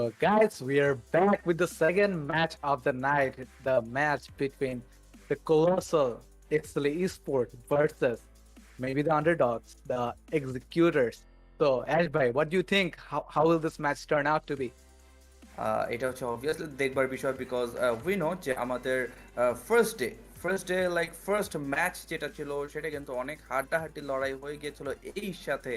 So, guys, we are back with the second match of the night. The match between the colossal Exceeli Esports versus maybe the underdogs, the Executors. So, Ash bhai, what do you think? How will this match turn out to be? এটা হচ্ছে obviously দেখবার বিষয় because we know যে আমাদের first day like first match যেটা ছিল সেটা কিন্তু অনেক হাড্ডাহাড্ডি লড়াই হয়ে গিয়েছিল এই সাথে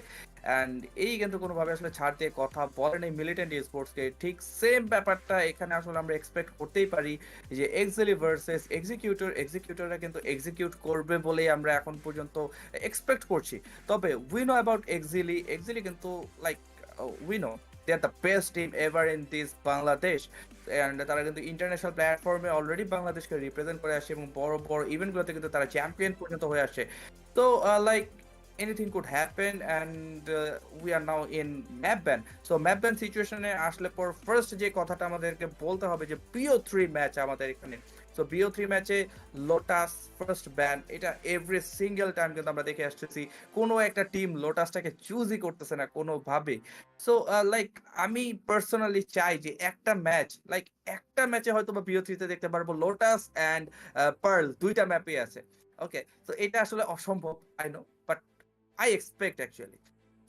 অ্যান্ড এই কিন্তু কোনোভাবে আসলে ছাড় দিয়ে কথা বলেনি মিলিটেন্ট স্পোর্টসকে ঠিক সেম ব্যাপারটা এখানে আসলে আমরা এক্সপেক্ট করতেই পারি যে এক্সেলি ভার্সেস এক্সিকিউটররা কিন্তু এক্সিকিউট করবে বলেই আমরা এখন পর্যন্ত এক্সপেক্ট করছি তবে উই নো অ্যাবাউট এক্সিলি কিন্তু like we know they are the best team ever in this Bangladesh and তারা কিন্তু ইন্টারন্যাশনাল প্ল্যাটফর্মে অলরেডি বাংলাদেশকে রিপ্রেজেন্ট করে আসে এবং বড় বড় ইভেন্টগুলোতে কিন্তু তারা চ্যাম্পিয়ন পর্যন্ত হয়ে আসে তো like anything could happen and we are now in map ban so map ban সিচুয়েশনে আসলে পর ফার্স্ট যে কথাটা আমাদেরকে বলতে হবে যে BO3 ম্যাচ আমাদের এখানে সো BO3 ম্যাচে লোটাস ফার্স্ট ব্যান এটা এভরি সিঙ্গেল টাইম কিন্তু আমরা দেখে আসতেছি কোনো একটা টিম লোটাসটাকে চুজই করতেছে না কোনোভাবে সো লাইক আমি পার্সোনালি চাই যে একটা ম্যাচে হয়তো বা BO3 তে দেখতে পারবো লোটাস অ্যান্ড পার্ল দুইটা ম্যাপে আছে ওকে তো এটা আসলে অসম্ভব I know but I expect actually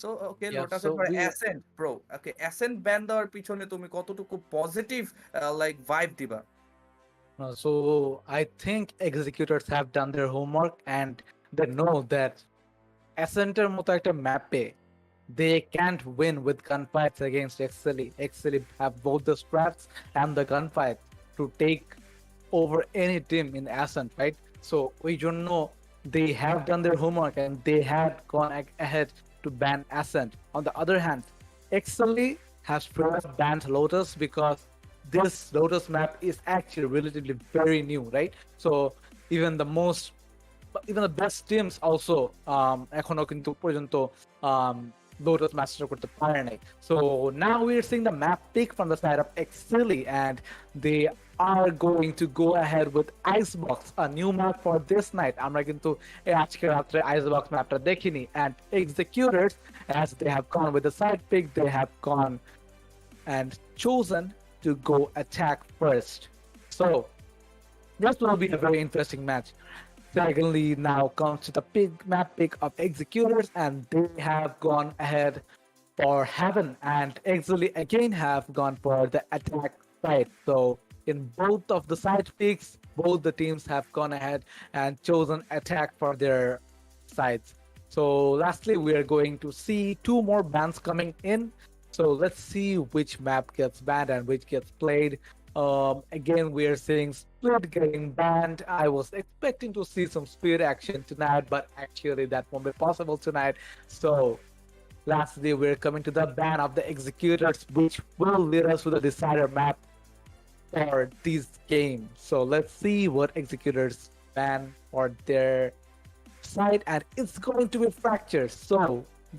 so okay Yeah, লোটাসের so পর we Ascent bro okay Ascent ban দেওয়ার পিছনে তুমি কতটুকু পজিটিভ লাইক ভাইব দিবা so I think executors have done their homework and they know that Ascenter মতো একটা ম্যাপে they can't win with gunfights against Exceeli. Exceeli have both the strats and the gunfight to take over any team in Ascent, right? So we don't know they have done their homework and they had gone ahead to ban Ascent. On the other hand, Exceeli has first banned Lotus because this Lotus map is actually relatively very new, right? So even the most even the best teams also এখনো কিন্তু পর্যন্ত um Lotus master করতে পারে নাই so now we're seeing the map pick from the side of Exceeli and they are going to go ahead with Icebox a new map for this night আমরা কিন্তু এই আজকে রাত্রে Icebox ম্যাপটা দেখিনি and Executors as they have gone with the side pick they have gone and chosen to go attack first so this will be a very interesting match. Secondly, now comes to the big map pick of Executors, and they have gone ahead for Heaven, and Exeeli again have gone for the attack side. So in both of the side picks, both the teams have gone ahead and chosen attack for their sides. So lastly, we are going to see two more bans coming in. So let's see which map gets banned and which gets played. Again, we are seeing Split getting banned. I was expecting to see some Split action tonight, but actually that won't be possible tonight. So, lastly, we're coming to the ban of the Executors, which will lead us to the decider map for this game. So, let's see what Executors ban for their side, and it's going to be fractured. So,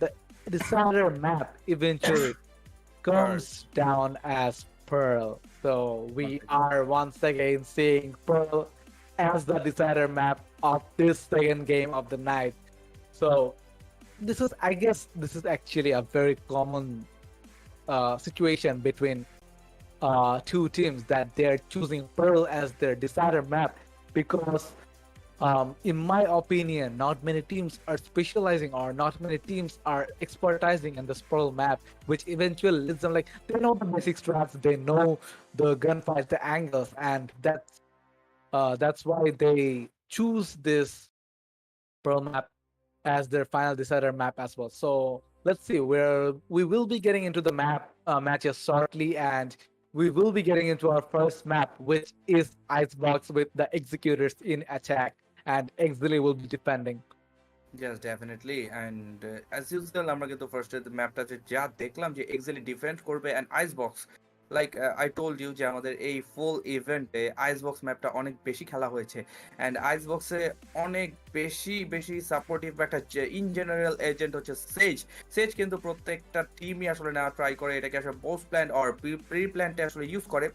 the decider map eventually comes down as Pearl. So we are once again seeing Pearl as the decider map of this second game of the night. So I guess, this is actually a very common situation between two teams that they're choosing Pearl as their decider map because in my opinion, not many teams are specializing or not many teams are expertising in the Pearl map, which eventually leads them like they know the basic strats, they know the gunfights, the angles, and that's why they choose this Pearl map as their final decider map as well. So let's see where we will be getting into the map matches shortly, and we will be getting into our first map, which is Icebox with the Executors in attack, and Exeeli will be defending. Yes, definitely. And as usual, আমরা কিন্তু ফার্স্টে ম্যাপটাতে যা দেখলাম যে Excelly defend করবে and Icebox like I told you যে আমাদের এই ফুল ইভেন্টে আইসবক্স ম্যাপটা অনেক বেশি খেলা হয়েছে এন্ড আইসবক্সে অনেক বেশি বেশি সাপোর্টিভ একটা ইন জেনারেল এজেন্ট হচ্ছে সেজ কিন্তু প্রত্যেকটা টিমই আসলে নেওয়া ট্রাই করে এটাকে আসলে পোস্ট প্ল্যান অর প্রি প্ল্যানটা আসলে ইউজ করে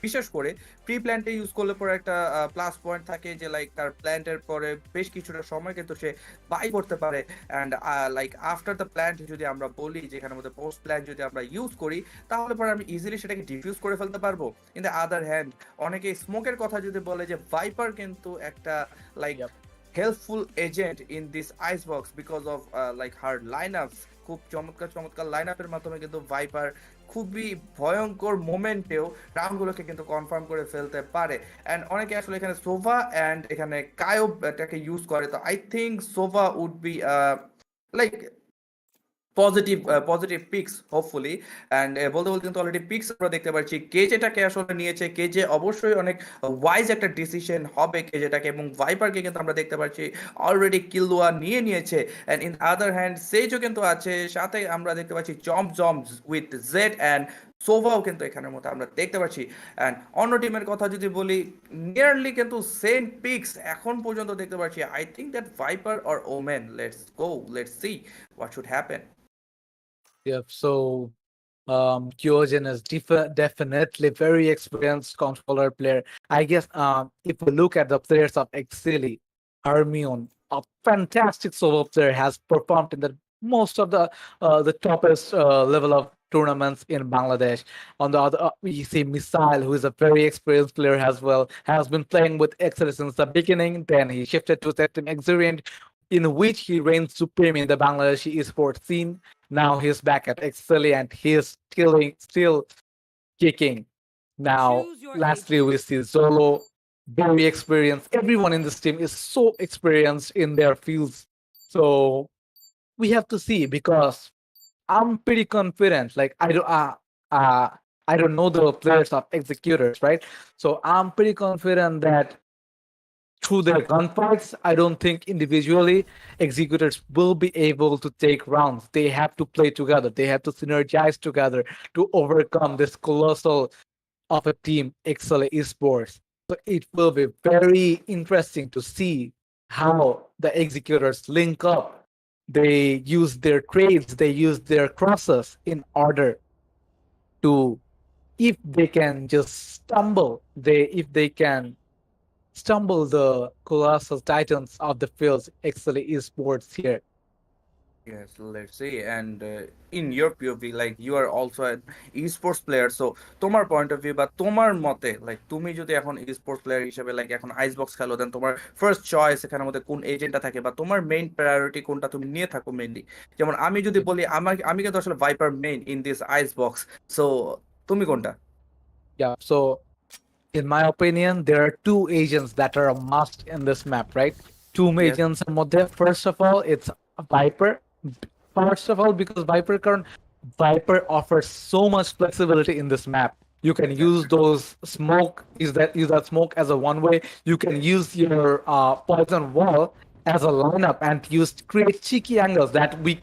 বিশেষ করে প্রি প্ল্যান্টে ইউজ করলে পরে একটা প্লাস পয়েন্ট থাকে যে লাইক তার প্ল্যান্টের পরে বেশ কিছুটা সময় কিন্তু সে বাই করতে পারে। And like after the plant যদি আমরা বলি, যেখানে মধ্যে পোস্ট প্ল্যান্ট যদি আমরা ইউজ করি, তাহলে পরে আমি ইজিলি সেটাকে ডিফিউজ করে ফেলতে পারবো। ইন দ্য আদার হ্যান্ড, অনেকে স্মোকের কথা যদি বলে, যে ভাইপার কিন্তু একটা like Yep. helpful agent in this icebox because of like her lineups। খুব চমৎকার চমৎকার লাইন আপের মাধ্যমে কিন্তু ভাইপার খুবই ভয়ঙ্কর মোমেন্টেও রাউন্ডগুলোকে কিন্তু কনফার্ম করে ফেলতে পারে। অ্যান্ড অনেকে আসলে এখানে সোভা অ্যান্ড এখানে কায়োব এটাকে ইউজ করে। তো I think Sova would be like positive positive picks hopefully. And বলতে বলতে কিন্তু অলরেডি পিক্স আমরা দেখতে পাচ্ছি কেজেটাকে আসলে নিয়েছে। কেজে অবশ্যই অনেক ওয়াইজ একটা ডিসিশন হবে কেজেটাকে, এবং ভাইপারকে কিন্তু আমরা দেখতে পাচ্ছি অলরেডি কিলুয়া নিয়ে নিয়েছে। অ্যান্ড ইন আদার হ্যান্ড সেজও কিন্তু আছে, সাথে আমরা দেখতে পাচ্ছি jump jump with Jett and সোভাও কিন্তু এখানের মধ্যে আমরা দেখতে পাচ্ছি। অ্যান্ড অন্য টিমের কথা যদি বলি, নিয়ারলি কিন্তু সেম পিক্স এখন পর্যন্ত দেখতে পাচ্ছি। I think that viper or women, let's go, let's see what should happen. Yep. So Kyogen is definitely very experienced controller player. I guess if we look at the players of Exceeli, Hermione, a fantastic solo player, has performed in the most of the toppest level of tournaments in Bangladesh. On the other, we see Missile, who is a very experienced player as well, has been playing with Exceeli since the beginning. Then he shifted to Team Exurian, in which he reigns supreme in the Bangladesh esports scene. Now he's back at Exceeli and he's still kicking. Now, Choose your lastly, agent. we see Zolo, very experienced. Everyone in this team is so experienced in their fields. So we have to see, because I'm pretty confident. Like I don't know the players of executors, right? So I'm pretty confident that through their gunfights, I don't think individually executors will be able to take rounds. They have to play together. They have to synergize together to overcome this colossal of a team, Exceeli Esports. So it will be very interesting to see how the executors link up. They use their trades, they use their crosses in order to, if they can just stumble, if they can stumble the colossal titans of the fields, Exceeli Esports here. Yes, let's see. And in your POV, like you are also an esports player, so তোমার point of view বা তোমার মতে, like তুমি যদি এখন esports player হিসেবে like এখন আইসবক্স খেলো, দেন তোমার ফার্স্ট চয়েস এখানের মধ্যে কোন এজেন্টটা থাকে, বা তোমার মেইন প্রায়োরিটি কোনটা তুমি নিয়ে থাকো মেইনলি? যেমন আমি যদি বলি, আমি কিন্তু আসলে Viper main in this Icebox. So তুমি কোনটা? Yeah, so in my opinion, there are two agents that are a must in this map, right? Two Yes, agents in Modeh. First of all, it's Viper. First of all, because Viper offers so much flexibility in this map. You can use exactly. those smoke, use that smoke as a one way. You can use your poison wall as a lineup and create cheeky angles that we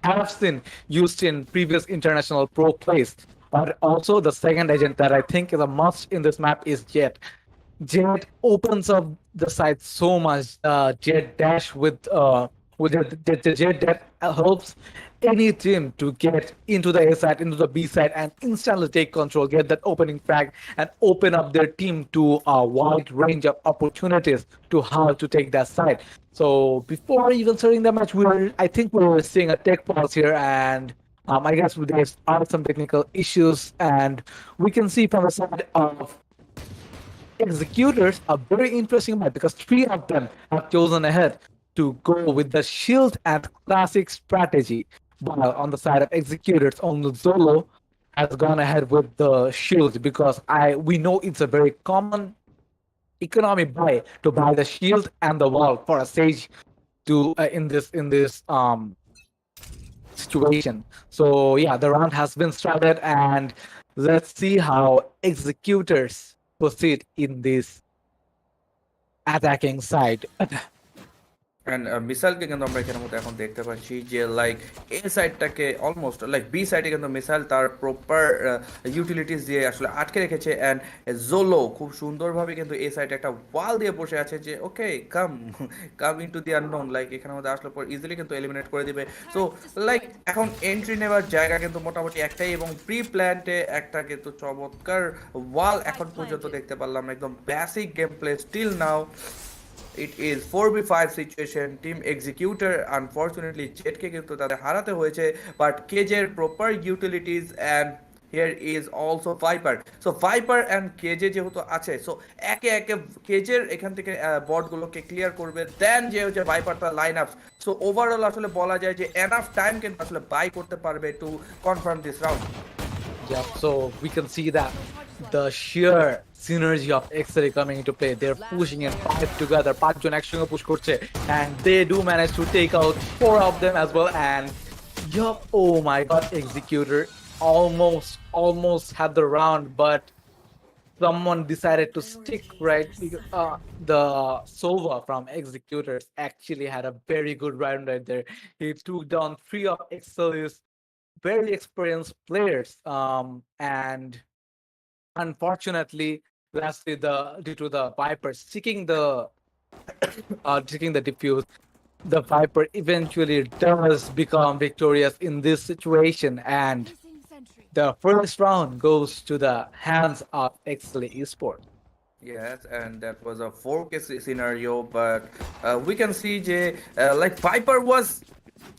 have seen used in previous international pro plays. But also the second agent that I think is a must in this map is Jet. Jet opens up the side so much. Jet dash with the Jet that helps any team to get into the A side, into the B side, and instantly take control, get that opening frag, and open up their team to a wide range of opportunities to how to take that side. So before even starting the match, I think we were seeing a tech pause here, and I guess there are some technical issues, and we can see from the side of executors a very interesting map, because three of them have chosen ahead to go with the shield and classic strategy. While on the side of executors, only Zolo has gone ahead with the shield, because we know it's a very common economy buy to buy the shield and the wall for a sage to in this situation. So yeah, the round has been started, and let's see how executors proceed in this attacking side. And মিসাইলকে কিন্তু আমরা এখানের মধ্যে এখন দেখতে পাচ্ছি যে like A সাইডটাকে অলমোস্ট লাইক বি সাইডে কিন্তু মিসাইল তার প্রপার ইউটিলিটিস দিয়ে আসলে আটকে রেখেছে অ্যান্ড জোলো খুব সুন্দরভাবে কিন্তু এ সাইডে একটা ওয়াল দিয়ে বসে আছে যে okay come come in to the unknown like এখানের মধ্যে আসলে পর ইজিলি কিন্তু এলিমিনেট করে দিবে। সো লাইক এখন এন্ট্রি নেওয়ার জায়গা কিন্তু মোটামুটি একটাই এবং প্রি প্ল্যান্টে একটা কিন্তু চমৎকার ওয়াল এখন পর্যন্ত দেখতে পারলাম একদম basic game play still now it is 4v5 situation team executor unfortunately জেটকে কিন্তু তাদের হারাতে হয়েছে বাট কেজের proper utilities and here is also Viper so Viper and KJ যেহেতু আছে সো একে একে কেজের এখান থেকে বটগুলোকে ক্লিয়ার করবে দেন যে হচ্ছে ভাইপার তার লাইন আপ সো ওভারঅল আসলে বলা যায় যে এনাফ টাইম কিন্তু আসলে বাই করতে পারবে to confirm this round. Yeah, so we can see that the sheer synergy of Exceeli coming into play. They're pushing in five together. পাঁচজন একসঙ্গে push করছে, and they do manage to take out four of them as well. And yup, oh my God, Executor almost had the round, but someone decided to stick right because the Sova from Executors actually had a very good round right there. He took down three of Excel's very experienced players, and unfortunately, lastly, due to the Viper seeking the defuse, the Viper eventually does become victorious in this situation, and the first round goes to the hands of Exceeli Esports. Yes, and that was a 4K scenario, but we can see যে like Viper was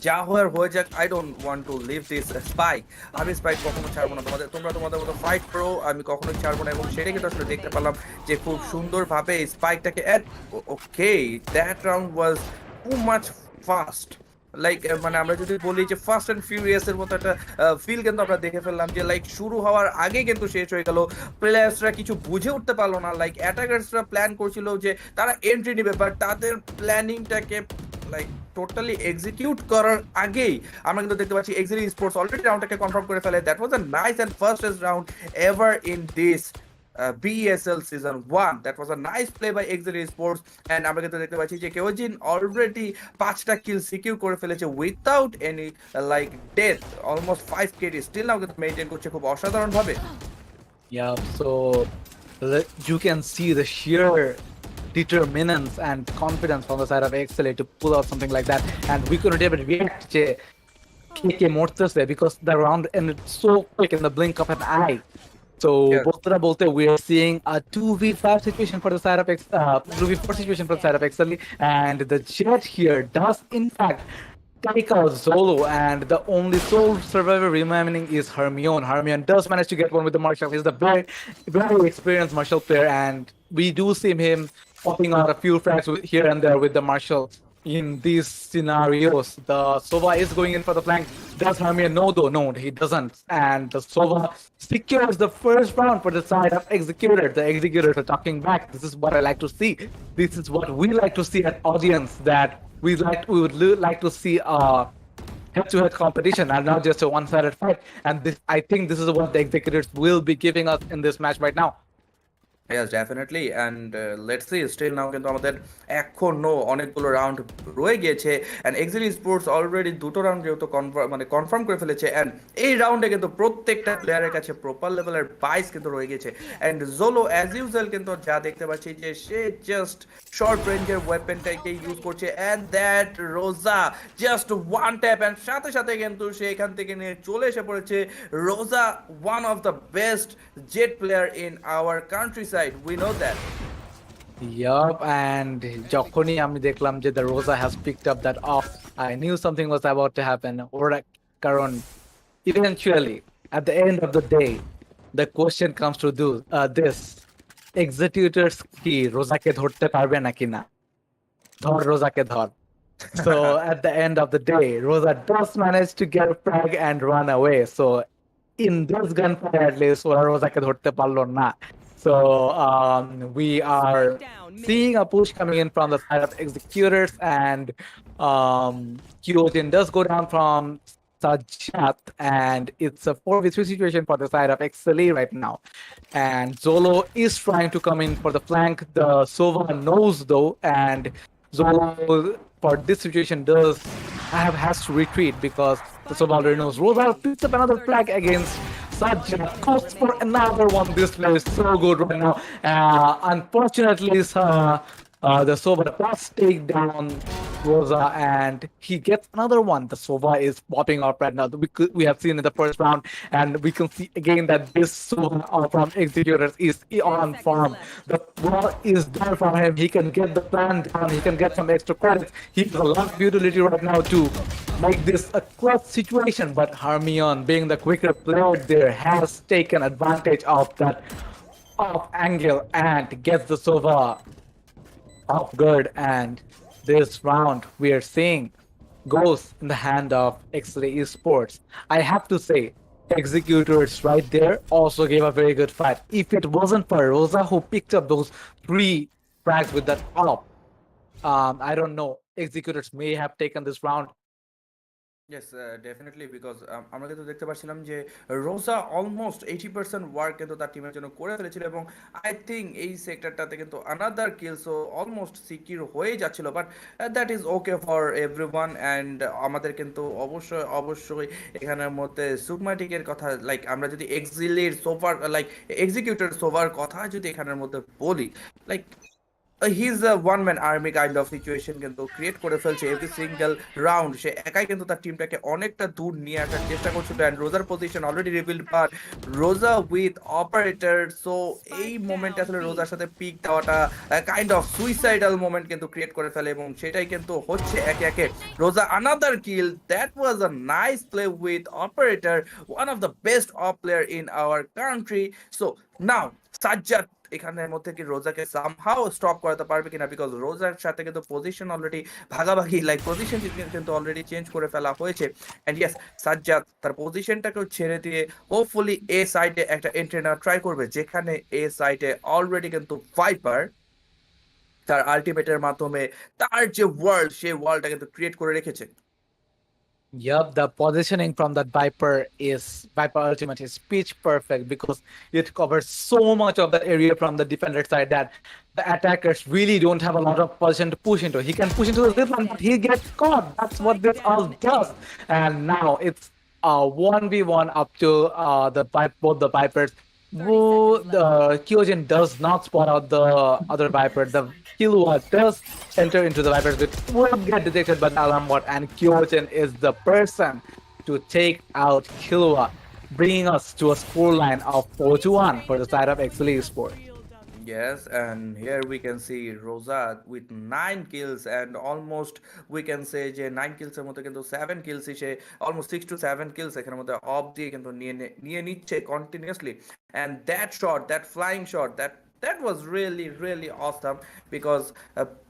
যা হওয়ার হয়ে যাক I don't want to leave this spike আমি spike কখনো ছাড়বো না তোমরা তোমাদের মতো ফাইট প্রো আমি কখনোই ছাড়বো না এবং সেটা কিন্তু আসলে দেখতে পেলাম যে খুব সুন্দরভাবে স্পাইকটাকে okay that round was too much fast like মানে আমরা যদি বলি যে ফাস্ট অ্যান্ড ফিউরিয়াস এর মতো একটা ফিল কিন্তু আমরা দেখে ফেললাম যে লাইক শুরু হওয়ার আগে কিন্তু শেষ হয়ে গেল প্লেয়ার্সরা কিছু বুঝে উঠতে পারলো না লাইক অ্যাটাকার্সরা প্ল্যান করছিল যে তারা এন্ট্রি নেবে বাট তাদের প্ল্যানিংটাকে লাইক টোটালি এক্সিকিউট করার আগেই আমরা কিন্তু দেখতে পাচ্ছি এক্সেলি স্পোর্টস অলরেডি রাউন্ডটাকে কনফার্ম করে ফেলে that was a nice and fastest round ever in this BESL season 1 that was a nice play by Exceeli Esports and আমরা কিন্তু দেখতে পাচ্ছি যে কেওজিন অলরেডি 5টা কিল সিকিউর করে ফেলেছে without any like death almost 5 KD still now কিন্তু maintain করছে খুব অসাধারণ ভাবে। Yeah, so you can see the sheer determinants and confidence from the side of Exceeli to pull out something like that, and we couldn't even react to KK Mortis there because the round ended so quick in the blink of an eye. So both we are seeing a 2v5 situation for the side of 2v4 situation for the side of Exceeli, and the Jet here does in fact take out Zolo, and the only sole survivor remaining is Hermione. Hermione does manage to get one with the Marshall. He's a very experienced Marshall player, and we do see him popping out a few frags here and there with the Marshall. In these scenarios, the Sova is going in for the flank. Does Hermione know though? No, he doesn't. And the Sova secures the first round for the side of Executor. The Executors are talking back. This is what I like to see. This is what we like to see at audience, that we would like to see a head-to-head competition and not just a one-sided fight. And I think this is what the Executors will be giving us in this match right now. Yes, definitely, and let's see still now কিন্তু আমাদের এখনো অনেকগুলো round রয়ে গিয়েছে and Exceeli Sports already দুটো round যেহেতু confirm করে ফেলেছে and এই রাউন্ডে কিন্তু প্রত্যেকটা প্লেয়ারের কাছে প্রপার লেভেলের বাইস কিন্তু রয়ে গেছে and Zolo অ্যাজ ইউজুয়াল কিন্তু যা দেখতে পাচ্ছি যে সে জাস্ট শর্ট রেঞ্জের ওয়েপেনটাকে ইউজ করছে and that রোজা জাস্ট ওয়ান ট্যাপ and সাথে সাথে কিন্তু সে এখান থেকে নিয়ে চলে এসে পড়েছে রোজা one of the best jet player in our country we know that. Yup, and যখনই আমি দেখলাম যে the Rosa has picked up that off, I knew something was about to happen. কারণ eventually, at the end of the day, the question comes to this: Executors কি রোজাকে ধরতে পারবে নাকি না? ধর রোজাকে ধর. So at the end of the day, Rosa does manage to get a frag and run away. So in this gunfire, at least, ওরা রোজাকে ধরতে পারলো না. So we are seeing a push coming in from the side of Executors, and Kyojin does go down from Sajat, and it's a 4v3 situation for the side of Exceeli right now. And Zolo is trying to come in for the flank. The Sova knows though, and Zolo for this situation does have has to retreat because the Sova already knows. Rosa picks up another flag against Sajja, goes for another one. This play is so good right now. Unfortunately, the Sova does take down Rosa and he gets another one. The Sova is popping off right now. We have seen in the first round, and we can see again that this Sova from Executors is on farm. The ball is there for him. He can get the plan down. He can get some extra credits. He has a lot of utility right now to make this a close situation. But Hermione, being the quicker player there, has taken advantage of that off angle and gets the Sova off guard, and this round we are seeing goes in the hand of Exceeli Esports. I have to say, Executors right there also gave a very good fight. If it wasn't for Rosa who picked up those three frags with that up, I don't know. Executors may have taken this round. Yes, definitely, because আমরা কিন্তু দেখতে পাচ্ছিলাম যে রোজা almost 80% work কিন্তু তার টিমের জন্য করে ফেলেছিল, এবং আই থিঙ্ক এই সেক্টরটাতে কিন্তু আনাদার কিলসও অলমোস্ট সিকিউর হয়ে যাচ্ছিল, but that is okay for everyone. And আমাদের কিন্তু অবশ্যই অবশ্যই এখানের মধ্যে সুকমাটিকের কথা, লাইক আমরা যদি এক্সিলির সোভার লাইক এক্সিকিউটর সোভার কথা যদি এখানের মধ্যে বলি, like his a one man army kind of situation কিন্তু ক্রিয়েট করে ফেলছে এভরি সিঙ্গেল রাউন্ড। সে একাই কিন্তু তার টিমটাকে অনেকটা দূর নিয়ে আসার চেষ্টা করছিল, অ্যান্ড রোজার পজিশন অলরেডি রিভিলড, বাট রোজা উইথ অপারেটর। সো এই মোমেন্টে আসলে রোজার সাথে পিক দেওয়াটা কাইন্ড অফ সুইসাইডাল মোমেন্ট কিন্তু ক্রিয়েট করে ফেলে, এবং সেটাই কিন্তু হচ্ছে একে একে রোজা another kill. That was a nice play with operator, one of the best of player in our country. So now Sajjad এখানের মধ্যে কি রোজাকে সামহাও স্টপ করাতে পারবে কিনা, বিকজ রোজার সাথে কিন্তু পজিশন অলরেডি ভাগাভাগি, লাইক পজিশন কিন্তু অলরেডি চেঞ্জ করে ফেলা হয়েছে। এন্ড ইয়েস, সাজ্জাদ তার পজিশনটাকেও ছেড়ে দিয়ে হোপফুলি এ সাইডে একটা এন্ট্রি নেওয়ার ট্রাই করবে, যেখানে এ সাইডে অলরেডি কিন্তু ভাইপার তার আলটিমেটের মাধ্যমে তার যে ওয়ার্ল্ড, সেই ওয়ার্ল্ডটা কিন্তু ক্রিয়েট করে রেখেছে। Yup, the positioning from that Viper Ultimate is pitch perfect because it covers so much of the area from the defender side that the attackers really don't have a lot of position to push into. He can push into the zipline, but he gets caught. That's what this all does. And now it's 1v1 up to both the Vipers. The Kyojin does not spot out the other Viper. The Killua does enter into the Vipers, which will get detected by the alarm bot, and Kyojin is the person to take out Killua, bringing us to a scoreline of 4-1 for the side of Exceeli Esports. Yes, and here we can see Rosa with 9 kills, and almost we can say যে 9 kills এর মধ্যে কিন্তু 7 kills say almost 6 to 7 kills এখানের মধ্যে of দিয়ে কিন্তু নিয়ে নিচ্ছে continuously, and that shot, that flying shot, that was really awesome, because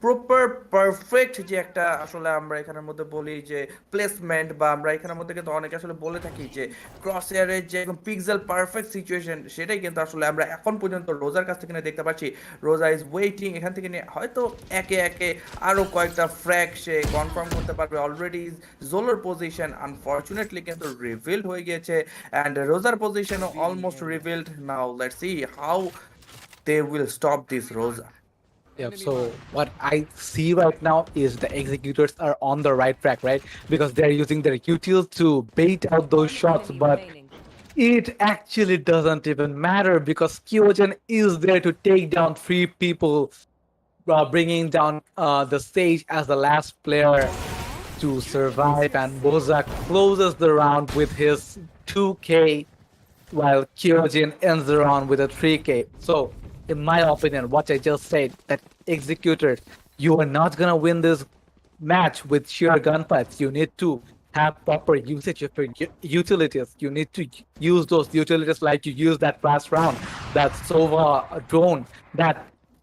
proper perfect যে একটা আসলে আমরা এখানের মধ্যে বলি যে প্লেসমেন্ট, বা আমরা এখানের মধ্যে কিন্তু অনেকে আসলে বলে থাকি যে ক্রস এয়ারের যে একদম পিক্সেল পারফেক্ট সিচুয়েশন, সেটাই কিন্তু আসলে আমরা এখন পর্যন্ত রোজার কাছ থেকে দেখতে পাচ্ছি। রোজা ইজ ওয়েটিং, এখান থেকে নিয়ে হয়তো একে একে আরো কয়েকটা ফ্র্যাগ সে কনফার্ম করতে পারবে। অলরেডি জোলোর পজিশন আনফরচুনেটলি কিন্তু রিভিলড হয়ে গিয়েছে, অ্যান্ড রোজার পজিশনও almost revealed. Now let's see how they will stop this Rosa. Yep. So what I see right now is the executors are on the right track, right? Because they're using their utils to bait out those shots, but it actually doesn't even matter because Kyojin is there to take down 3 people, bringing down the stage as the last player to survive, and Bozak closes the round with his 2k, while Kyojin ends the round with a 3k. So in my opinion, what I just said, that Executors, you are not gonna win this match with sheer gunfights. You need to have proper usage of your utilities. You need to use those utilities like you use that last round, that Sova drone, that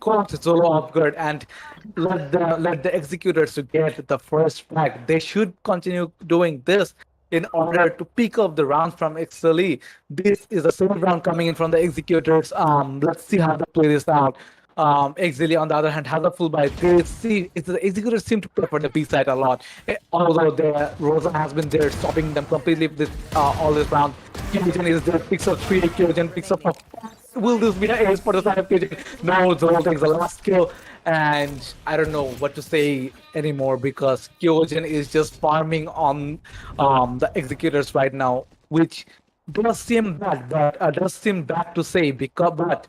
caught Zolo off guard, and let the Executors to get the first flag. They should continue doing this in order to pick up the rounds from Exceeli. This is the second round coming in from the Executors. Let's see how they play this out. Exceeli, on the other hand, has a full buy. The Executors seem to prefer the B side a lot. Although Rosa has been there stopping them completely with all this round. Kyojin is there, picks up 3, Kyojin picks up a will this be an ace for the side of KJ? No, Zoro takes the last kill, and I don't know what to say anymore because Kyojin is just farming on the executors right now, which does seem bad, but does seem bad to say because but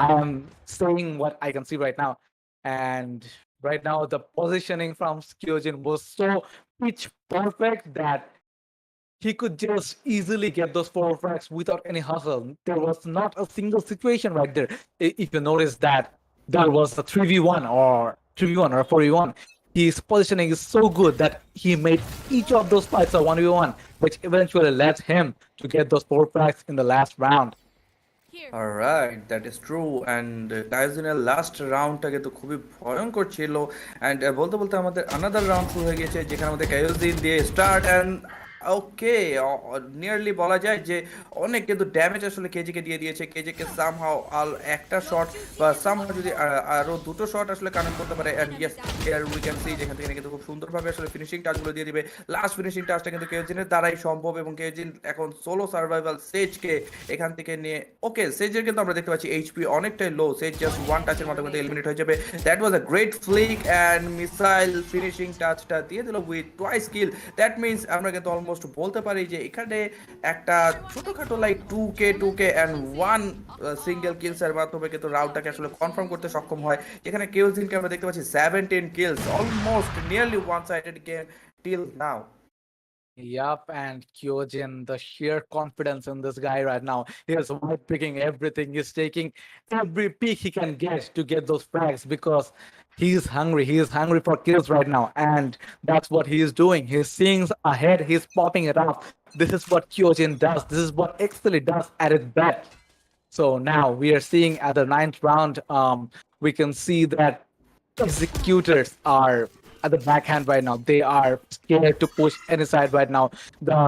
I am saying what I can see right now, and right now the positioning from Kyojin was so pitch perfect that he could just easily get those four frags without any hustle. There was not a single situation right there. If you notice that there was a 3v1 or 3v1 or 4v1, his positioning is so good that he made each of those fights a 1v1, which eventually led him to get those four frags in the last round. Alright, that is true. And কায়োজিনের last রাউন্ডটা কিন্তু খুবই ভয়ঙ্কর ছিল। And বলতে বলতে আমাদের another round শুরু হয়ে গেছে, যেখানে আমাদের কায়োজিন দিয়ে স্টার্ট অ্যান্ড ওকে নিয়ারলি বলা যায় যে অনেক কিন্তু ড্যামেজ আসলে কেজিকে দিয়ে দিয়েছে। কেজিকে সামহাও আল একটা শট বা সামহাও যদি আরও দুটো শট আসলে কানেক্ট করতে পারে, and yes here we can C যেখান থেকে কিন্তু খুব সুন্দরভাবে আসলে ফিনিশিং টাচগুলো দিয়ে দিবে। লাস্ট ফিনিশিং টাচটা কিন্তু কেজিনের দ্বারাই সম্ভব, এবং কেজিন এখন সোলো সার্ভাইভাল সেজকে এখান থেকে নিয়ে ওকে সেজের কিন্তু আমরা দেখতে পাচ্ছি এইচপি অনেকটাই লো। সেজ জাস্ট ওয়ান টাচের মাধ্যমে কিন্তু এলিমিনেট হয়ে যাবে। That was a great flick and Missile finishing টাচটা দিয়ে দিল with twice kill. That means আমরা কিন্তু অলমোস্ট বলতে পারি যে এখানে একটা ছোটখাটো like 2K and one single কিলসের মাধ্যমে কিন্তু রাউন্ডটাকে আসলে কনফার্ম করতে সক্ষম হয়, যেখানে কেওজিনকে আমরা দেখতে পাচ্ছি 17 kills, almost nearly one sided game till now. Yup, and Kyojin, the sheer confidence in this guy right now. He is white picking everything. He's taking every pick he can get to get those frags because he's hungry. He is hungry for kills right now. And that's what he is doing. He's seeing ahead, he's popping it off. This is what Kyojin does. This is what Exceeli does at its best. So now we are seeing at the ninth round, we can see that executors are at the backhand right now. They are scared to push any side right now. The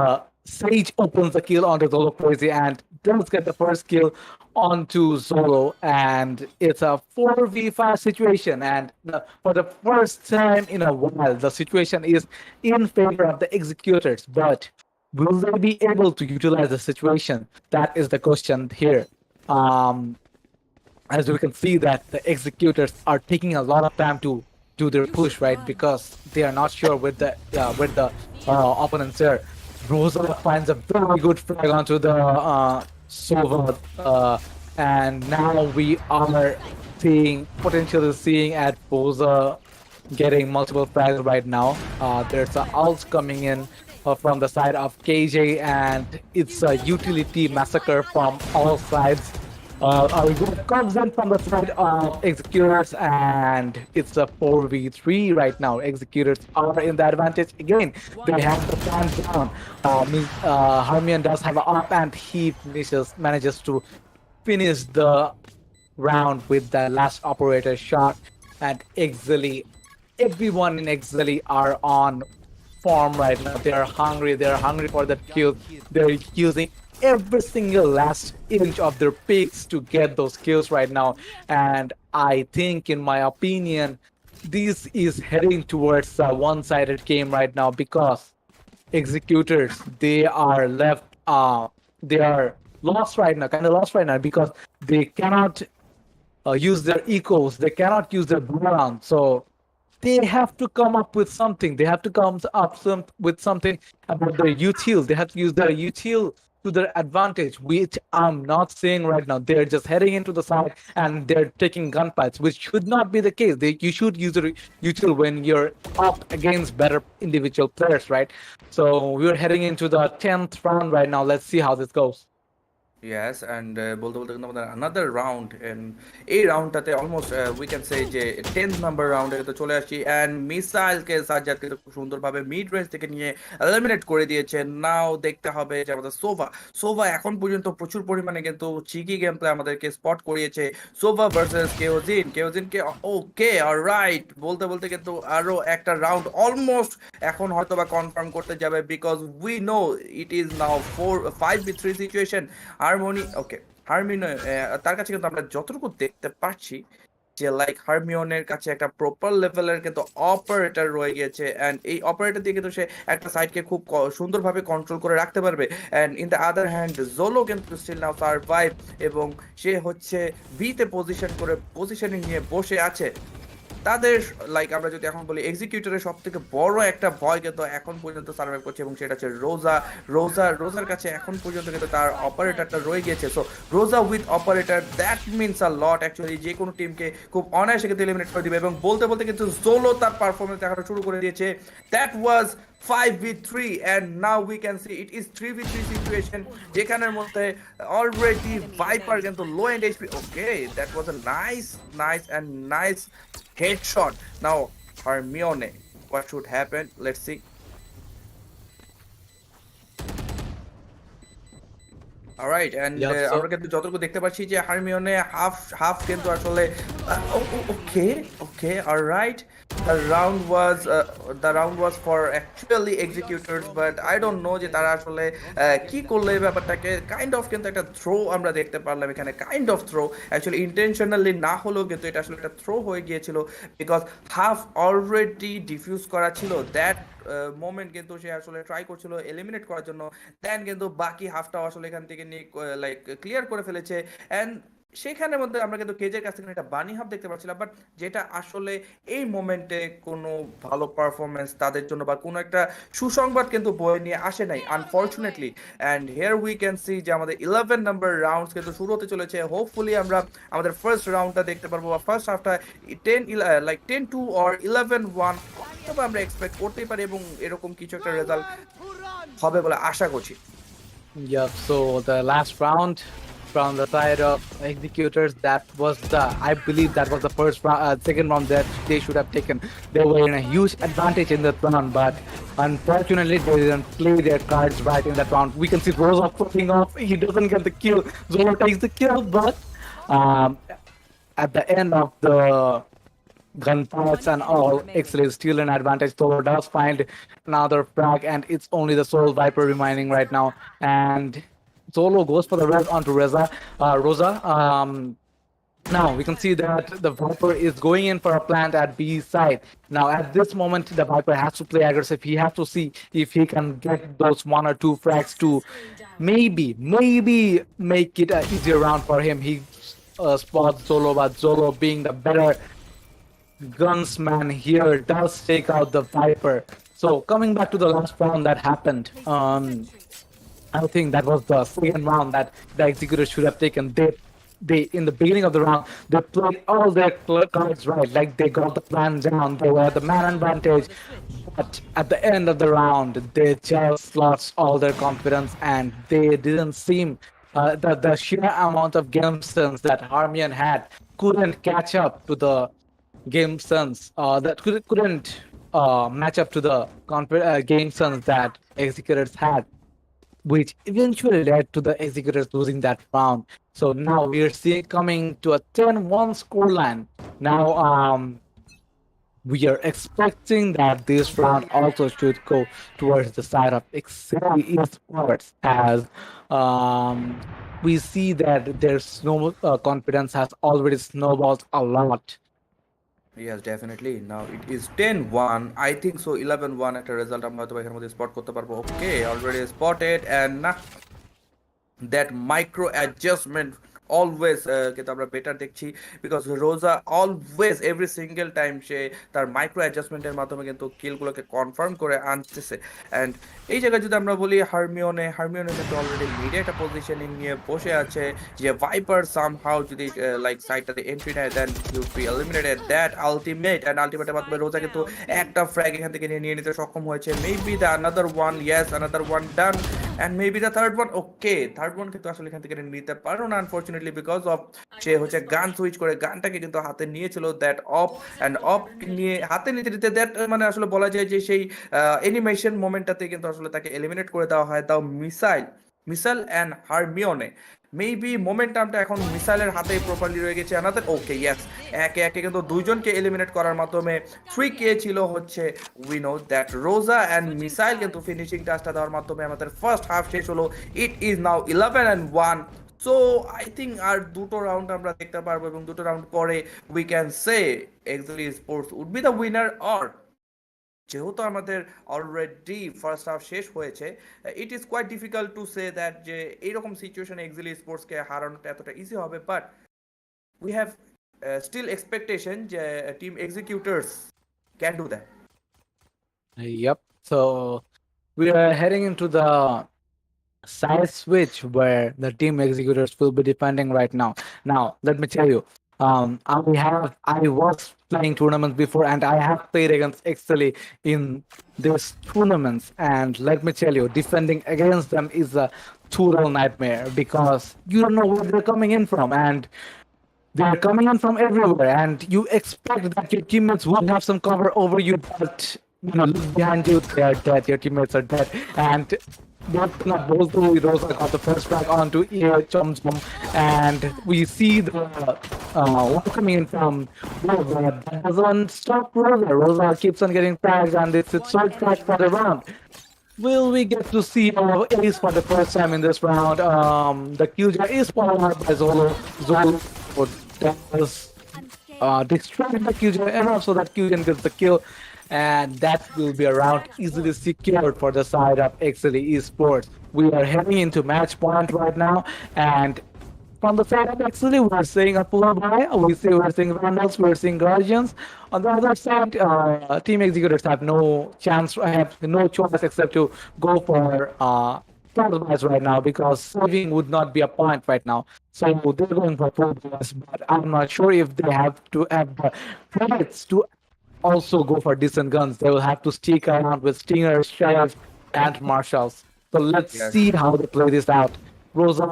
Sage opens the kill onto Zolo Crazy and does get the first kill onto Zolo. And it's a 4v5 situation. And for the first time in a while, the situation is in favor of the executors. But will they be able to utilize the situation? That is the question here. As we can see that the executors are taking a lot of time to do their push, right? Because they are not sure with the opponents there. Rosa finds a very good frag onto the Sova, and now we are potentially seeing at Boza getting multiple frags right now. There's an ult coming in from the side of KJ, and it's a utility massacre from all sides. Our group comes in from the side of Executors, and it's a 4v3 right now. Executors are in the advantage again. They have the plan down. Harmian does have an up, and he manages to finish the round with the last operator shot. And Exeeli, everyone in Exeeli are on form right now. They are hungry. They are hungry for that kill. They're using every single last inch of their picks to get those kills right now. And I think, in my opinion, this is heading towards a one-sided game right now because executors, they are left, they are lost right now, kind of lost right now because they cannot use their echoes, they cannot use their boomerang. So they have to come up with something. They have to come up with something about their util. They have to use their util to their advantage, which I'm not seeing right now. They're just heading into the side and they're taking gunfights, which should not be the case. You should use your util when you're up against better individual players, right? So we're heading into the 10th round right now. Let's see how this goes. Yes, and বলতে বলতে কিন্তু আমাদের another round, and এই রাউন্ডটাতে almost we can সে যে 10th number রাউন্ডে কিন্তু চলে আসছি, অ্যান্ড মিসাইলকে সাজ্জাদ কিন্তু খুব সুন্দরভাবে মিড রেঞ্জ থেকে নিয়ে এলিমিনেট করে দিয়েছে। নাও দেখতে হবে যে আমাদের সোভা এখন পর্যন্ত প্রচুর পরিমাণে কিন্তু চিকি গেম প্লে আমাদেরকে স্পট করিয়েছে। সোভা ভার্সেস কেওজিনকে ওকে অলরাইট বলতে বলতে কিন্তু আরো একটা রাউন্ড অলমোস্ট এখন হয়তো বা কনফার্ম করতে যাবে, because we know it is now 5v3 situation. Harmony okay Hermione তার কাছে কিন্তু আমরা যতটুকু দেখতে পাচ্ছি যে লাইক হারমিওনের কাছে একটা প্রপার লেভেলের কিন্তু অপারেটর রয়ে গিয়েছে, এন্ড এই অপারেটর দিয়ে কিন্তু সে একটা সাইডকে খুব সুন্দরভাবে কন্ট্রোল করে রাখতে পারবে। And in the other hand জোলো কিন্তু স্টিল নাও সারভাইভ, এবং সে হচ্ছে বিতে পজিশনিং নিয়ে বসে আছে। তাদের লাইক আমরা যদি এখন বলি এক্সিকিউটরের সব থেকে বড় একটা ভয় কিন্তু এখন পর্যন্ত সার্ভাইভ করছে, এবং সেটা হচ্ছে রোজার কাছে এখন পর্যন্ত কিন্তু তার অপারেটরটা রয়ে গিয়েছে। সো রোজা with operator, that means a lot actually, যে কোনো টিমকে খুব অনায়াসে কিন্তু এলিমিনেট করে দিবে। এবং বলতে বলতে কিন্তু জোলো তার পারফরমেন্স দেখানো শুরু করে দিয়েছে। That was 5v3 and now we can see it is 3v3 situation, যেখানের মধ্যে অলরেডি ভাইপার কিন্তু low and HP. Okay, that was a nice headshot. Now Hermione, what should happen? Let's see. Alright, and Yeah, আমরা so কিন্তু যতটুকু দেখতে পাচ্ছি যে হারমিওনে half half কিন্তু আসলে okay okay alright, the round was for actually Executors, but I don't know যে তারা আসলে কি করলে এই ব্যাপারটাকে। কাইন্ড অফ কিন্তু একটা থ্রো আমরা দেখতে পারলাম এখানে, kind of throw actually intentionally না হলেও কিন্তু এটা আসলে একটা থ্রো হয়ে গিয়েছিল, বিকজ হাফ অলরেডি ডিফিউজ করা ছিল। দ্যাট মোমেন্ট কিন্তু সে আসলে ট্রাই করছিল এলিমিনেট করার জন্য, দেন কিন্তু বাকি হাফটাও আসলে এখান থেকে নিয়ে লাইক ক্লিয়ার করে ফেলেছে। অ্যান্ড সেখানের মধ্যে আমরা কিন্তু কেজের কাছ থেকে একটা বানি হাফ দেখতে পাচ্ছিলাম, বাট যেটা আসলে এই মোমেন্টে কোনো ভালো পারফরমেন্স তাদের জন্য বা কোনো একটা সুসংবাদ কিন্তু বয়ে নিয়ে আসে নাই unfortunately. And here we can see যে আমাদের 11 নাম্বার রাউন্ডস কিন্তু শুরু হতে চলেছে। হোপফুলি আমরা আমাদের ফার্স্ট রাউন্ডটা দেখতে পারবো, বা ফার্স্ট হাফটা 10-2 অর 11-1 তবে আমরা এক্সপেক্ট করতেই পারি, এবং এরকম কিছু একটা রেজাল্ট হবে বলে আশা করছি। yeah, so the last round from the side of executors, I believe that was the second round that they should have taken. They were in a huge advantage in that round, but unfortunately they didn't play their cards right in that round. We can see Rosa putting off. He doesn't get the kill. Zoro takes the kill, but um, at the end of the gunfights and all, Exeeli is still an advantage. Thor does find another frag, and it's only the Soul Viper remaining right now. And Solo goes for the res onto Rosa. Now we can see that the Viper is going in for a plant at B side. Now at this moment, the Viper has to play aggressive. He has to see if he can get those 1 or 2 frags to maybe make it an easier round for him. He spots Zolo, but Zolo being the better gunsman here does take out the Viper. So coming back to the last round that happened, I think that was the second round that the Executor should have taken. They in the beginning of the round they played all their cards right, like they got the plan down. They were the man advantage, but at the end of the round they just lost all their confidence, and they didn't seem the sheer amount of game sense that Harmian had couldn't catch up to the game sense that couldn't match up to the game sense that executors had, which eventually led to the executors losing that round. So now we are seeing coming to a 10-1 scoreline. Now we are expecting that this round also should go towards the side of Exceeli Esports, as we see that their confidence has already snowballed a lot. Yes, definitely. Now it is 10-1. I think so 11-1 একটা result আমরা হয়তো এখানের মধ্যে spot করতে পারবো। Okay, already spotted, and that micro adjustment always কিন্তু আমরা better দেখছি, বিকজ রোজা অলওয়েজ এভরি সিঙ্গেল টাইম সে তার মাইক্রো অ্যাডজাস্টমেন্টের মাধ্যমে কিন্তু কিলগুলোকে কনফার্ম করে আনতেছে। অ্যান্ড এই জায়গায় যদি আমরা বলি হারমিওনে কিন্তু অলরেডি মিডে একটা পজিশনিং নিয়ে বসে আছে, যে ভাইপার সামহাউ যদি লাইক সাইডটাতে এন্ট্রি নেয় then you be eliminated. That ultimate, and আলটিমেটের মাধ্যমে রোজা কিন্তু একটা ফ্র্যাগ এখান থেকে নিয়ে নিতে সক্ষম হয়েছে। Maybe the another one, yes another one done, and maybe the third one. Okay, third one কিন্তু আসলে এখান থেকে নিতে পারো না আনফর্চুনেটলি, বিকজ অফ সে হচ্ছে গান সুইচ করে গানটাকে কিন্তু হাতে নিয়েছিল। দ্যাট অফ নিয়ে হাতে নিতে নিতে দ্যাট মানে আসলে বলা যায় যে সেই অ্যানিমেশন মোমেন্টটাতে কিন্তু আসলে তাকে এলিমিনেট করে দেওয়া হয়। তাও মিসাইল অ্যান্ড হারমিওনে মেবি মোমেন্টামটা এখন মিসাইলের হাতে প্রপারলি রয়ে গেছে। আনাদার ওকে, ইয়েস, একে একে কিন্তু দুইজনকে এলিমিনেট করার মাধ্যমে 3K ছিল হচ্ছে উই নো দ্যাট রোজা অ্যান্ড মিসাইল কিন্তু ফিনিশিং টাচটা দেওয়ার মাধ্যমে আমাদের ফার্স্ট হাফ শেষ হলো। It is now 11-1। So I think আর দুটো রাউন্ড আমরা দেখতে পারবো এবং দুটো রাউন্ড পরে we can say Excelly sports would be the winner or যেহেতু আমাদের অলরেডি ফার্স্ট হাফ শেষ হয়েছে it is quite difficult to say that যে এইরকম সিচুয়েশনে এক্সেলি স্পোর্টসকে হারানোটা এতটা ইজি হবে but we have still expectation যে team Executors can do that Yep. So we are heading into the side switch where the team executors will be defending right now. Now, let me tell you, I was playing tournaments before and I have played against Exceeli in these tournaments. And let me tell you, defending against them is a total nightmare because you don't know where they're coming in from. And they're coming in from everywhere, and you expect that your teammates would have some cover over you, but look behind you, they are dead. Your teammates are dead, and both not both Rosa got the first frag onto Ear Chomchom, and we see the one coming in from Rosa. That doesn't stop Rosa. Rosa keeps on getting frags, and it's a third frag for the round. Will we get to see Ace for the first time in this round? The Qja is followed up by Zolo. Zolo does distract the Qja enough so that Qja gets the kill. And that will be a round easily secured for the side of Exceeli Esports. We are heading into match point right now, and from the side of Exceeli, we're seeing a pull by. We're seeing Vandals, we're seeing Guardians. On the other side, team executors have no chance, have no choice except to go for buys right now because saving would not be a point right now. So they're going for full buys, but I'm not sure if they have to have the credits to also go for decent guns. They will have to stick around with Stingers, Sheriffs, and Marshals. So let's Yes. see how they play this out. Rosa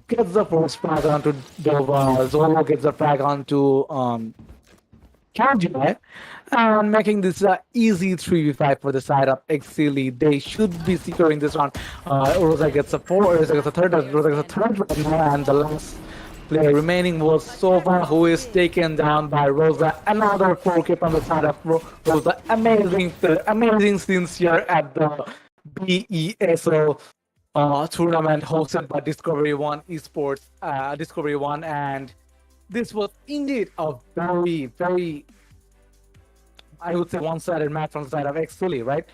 gets the first frag onto Dova, Zolo gets the frag onto Kajai, and making this easy 3v5 for the side of Exceeli. They should be securing this round. Rosa gets a 4, Rosa gets a third, Rosa gets a third right now, and the last player remaining was Sova, who is taken down by Rosa. Another 4K from the side of Rosa. Amazing scenes here at the BESL tournament hosted by Discovery One Esports, Discovery One, and this was indeed a very, very, I would say, one-sided match from the side of Exceeli, right?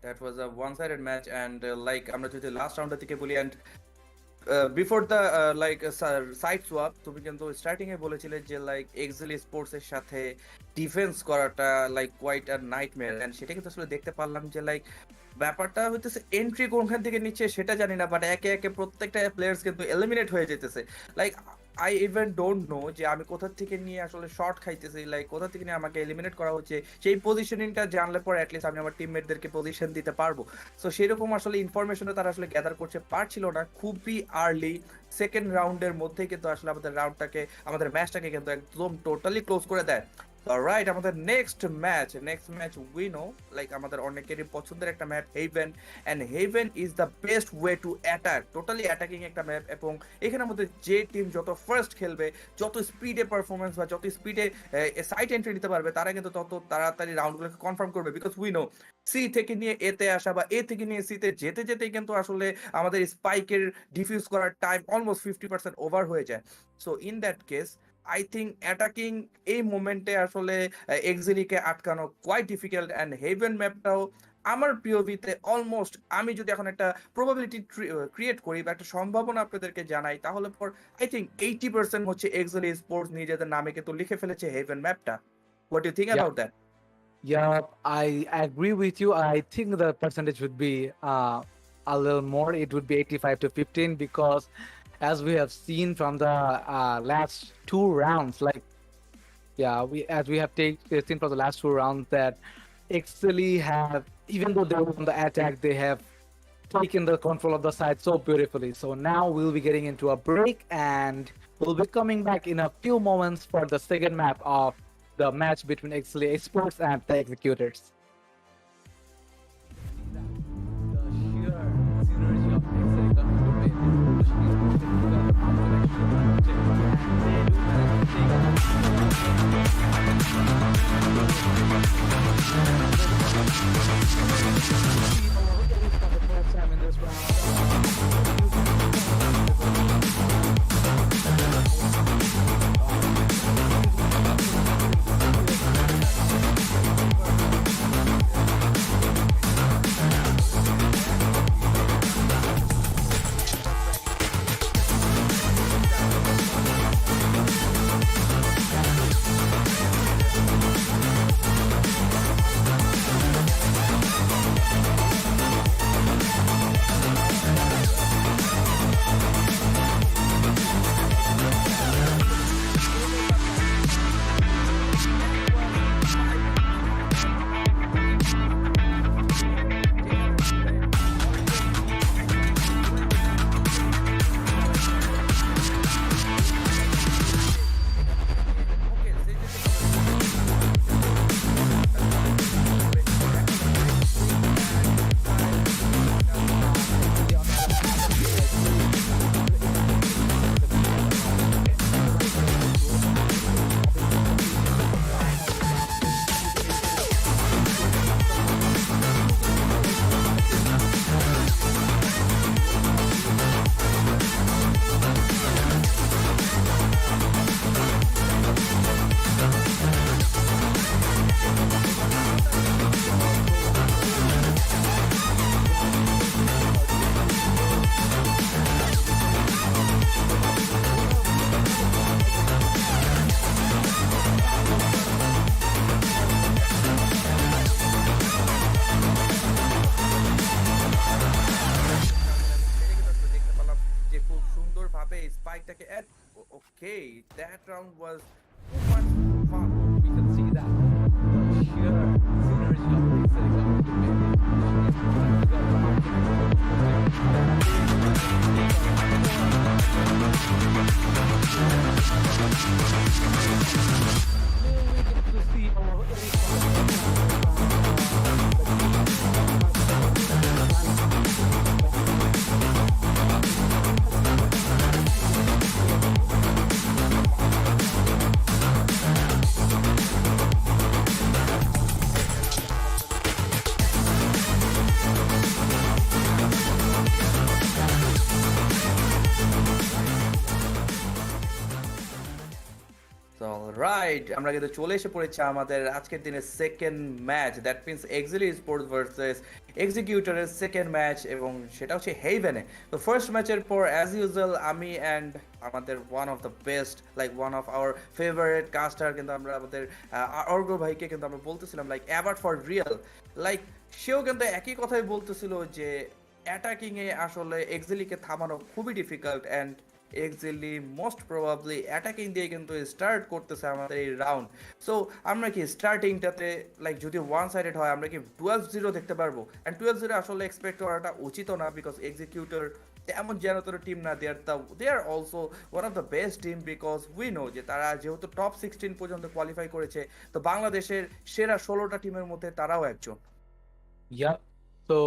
That was a one-sided match, and like আমরা যদি last রাউন্ডের দিকে বলি and before the like side swap তুমি কিন্তু starting এ বলেছিলে যে like এক্সেলি sports এর সাথে ডিফেন্স করাটা like quite a nightmare and সেটা কিন্তু আসলে দেখতে পারলাম যে লাইক ব্যাপারটা হইতেছে এন্ট্রি কোনখান থেকে নিচ্ছে সেটা জানি না বাট একে একে প্রত্যেকটা প্লেয়ার্স কিন্তু এলিমিনেট হয়ে যেতেছে like I even don't know যে আমি কোথা থেকে নিয়ে আসলে শর্ট খাইতেছি লাইক কোথা থেকে নিয়ে আমাকে এলিমিনেট করা হচ্ছে সেই পজিশনিংটা জানলে পর অ্যাটলিস্ট আমি আমার টিমমেটদেরকে পজিশন দিতে পারবো সো সেরকম আসলে ইনফরমেশনটা তারা আসলে গ্যাদার করতে পারছিল না খুবই আর্লি সেকেন্ড রাউন্ডের মধ্যেই কিন্তু আসলে আমাদের রাউন্ডটাকে আমাদের ম্যাচটাকে কিন্তু একদম টোটালি ক্লোজ করে দেয় রাইট আমাদের next match we know like আমাদের অনেকেরই পছন্দের একটা map Haven and Haven is the best way to attack totally attacking একটা ম্যাপ এবং এখানের মধ্যে যে টিম যত ফার্স্ট খেলবে যত স্পিডে পারফরমেন্স বা যত স্পিডে সাইট এন্ট্রি নিতে পারবে তারা কিন্তু তত তাড়াতাড়ি রাউন্ডগুলোকে কনফার্ম করবে বিকজ উই নো সি থেকে নিয়ে এতে আসা বা এ থেকে নিয়ে সিতে যেতে যেতেই কিন্তু আসলে আমাদের স্পাইকের ডিফিউজ করার টাইম অলমোস্ট 50% ওভার হয়ে যায় so in that case I think attacking এই মোমেন্টে আসলে এক্সেলিকে আটকানো কোয়াইট ডিফিকাল্ট অ্যান্ড হেভেন ম্যাপটাও আমার পিওভিতে অলমোস্ট আমি যদি এখন একটা প্রবাবিলিটি ক্রিয়েট করি বা একটা সম্ভাবনা আপনাদেরকে জানাই তাহলে পর আই থিঙ্ক 80% হচ্ছে এক্সেলি স্পোর্টস নিজেদের নামে কিন্তু লিখে ফেলেছে হেভেন ম্যাপটা what do think about that Yeah, I agree with you. I think the percentage would be a little more. It would be 85 to 15 because, as we have seen from the last two rounds, like we have seen from the last two rounds that Exceeli have, even though they were on the attack, they have taken the control of the side so beautifully. So now we'll be getting into a break, and we'll be coming back in a few moments for the second map of the match between Exceeli Esports and the Executors. স্পাইকটাকে এড okay that round was too much fun We can see that the sheer synergy of Exceeli coming to play. Slowly get to see our right আমরা কিন্তু চলে এসে পড়েছি আমাদের আজকের দিনের second match that means Excelly sports versus এক্সিকিউটরের second match এবং সেটা হচ্ছে হেইভেনে তো ফার্স্ট ম্যাচের পর অ্যাজ ইউজুয়াল আমি অ্যান্ড আমাদের one of the best like one of our favourite caster কিন্তু আমরা আমাদের অর্ঘ ভাইকে কিন্তু আমরা বলতেছিলাম লাইক অ্যাবার্ট ফর রিয়েল লাইক সেও কিন্তু একই কথাই বলতেছিল যে অ্যাটাকিংয়ে আসলে এক্সেলিকে থামানো খুবই difficult and Excelly most probably attacking দিয়ে কিন্তু স্টার্ট করতেছে আমাদের এই রাউন্ড সো আমরা কি স্টার্টিংটাতে লাইক যদি ওয়ান সাইডেড হয় আমরা কি 12-0 দেখতে পারবো অ্যান্ড 12-0 আসলে এক্সপেক্ট করাটা উচিত না বিকজ এক্সিকিউটর তেমন যেনতর টিম না they are also one of the best team because we know যে তারা যেহেতু টপ 16 পর্যন্ত কোয়ালিফাই করেছে তো বাংলাদেশের সেরা 16টা টিমের মধ্যে তারাও একজন Yeah. So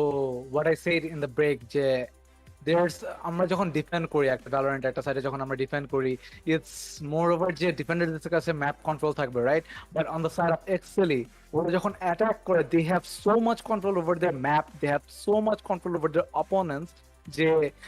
what I said in the break যে there's আমরা যখন ডিফেন্ড করি একটা ভ্যালোরেন্ট একটা সাইডে যখন আমরা ডিফেন্ড করি ইটস মোর ওভার যে ডিফেন্ডারদের কাছে ম্যাপ কন্ট্রোল থাকবে right but on the side of Excelly ওরা যখন অ্যাটাক করে they have so much control over their map they have so much control over their opponents যে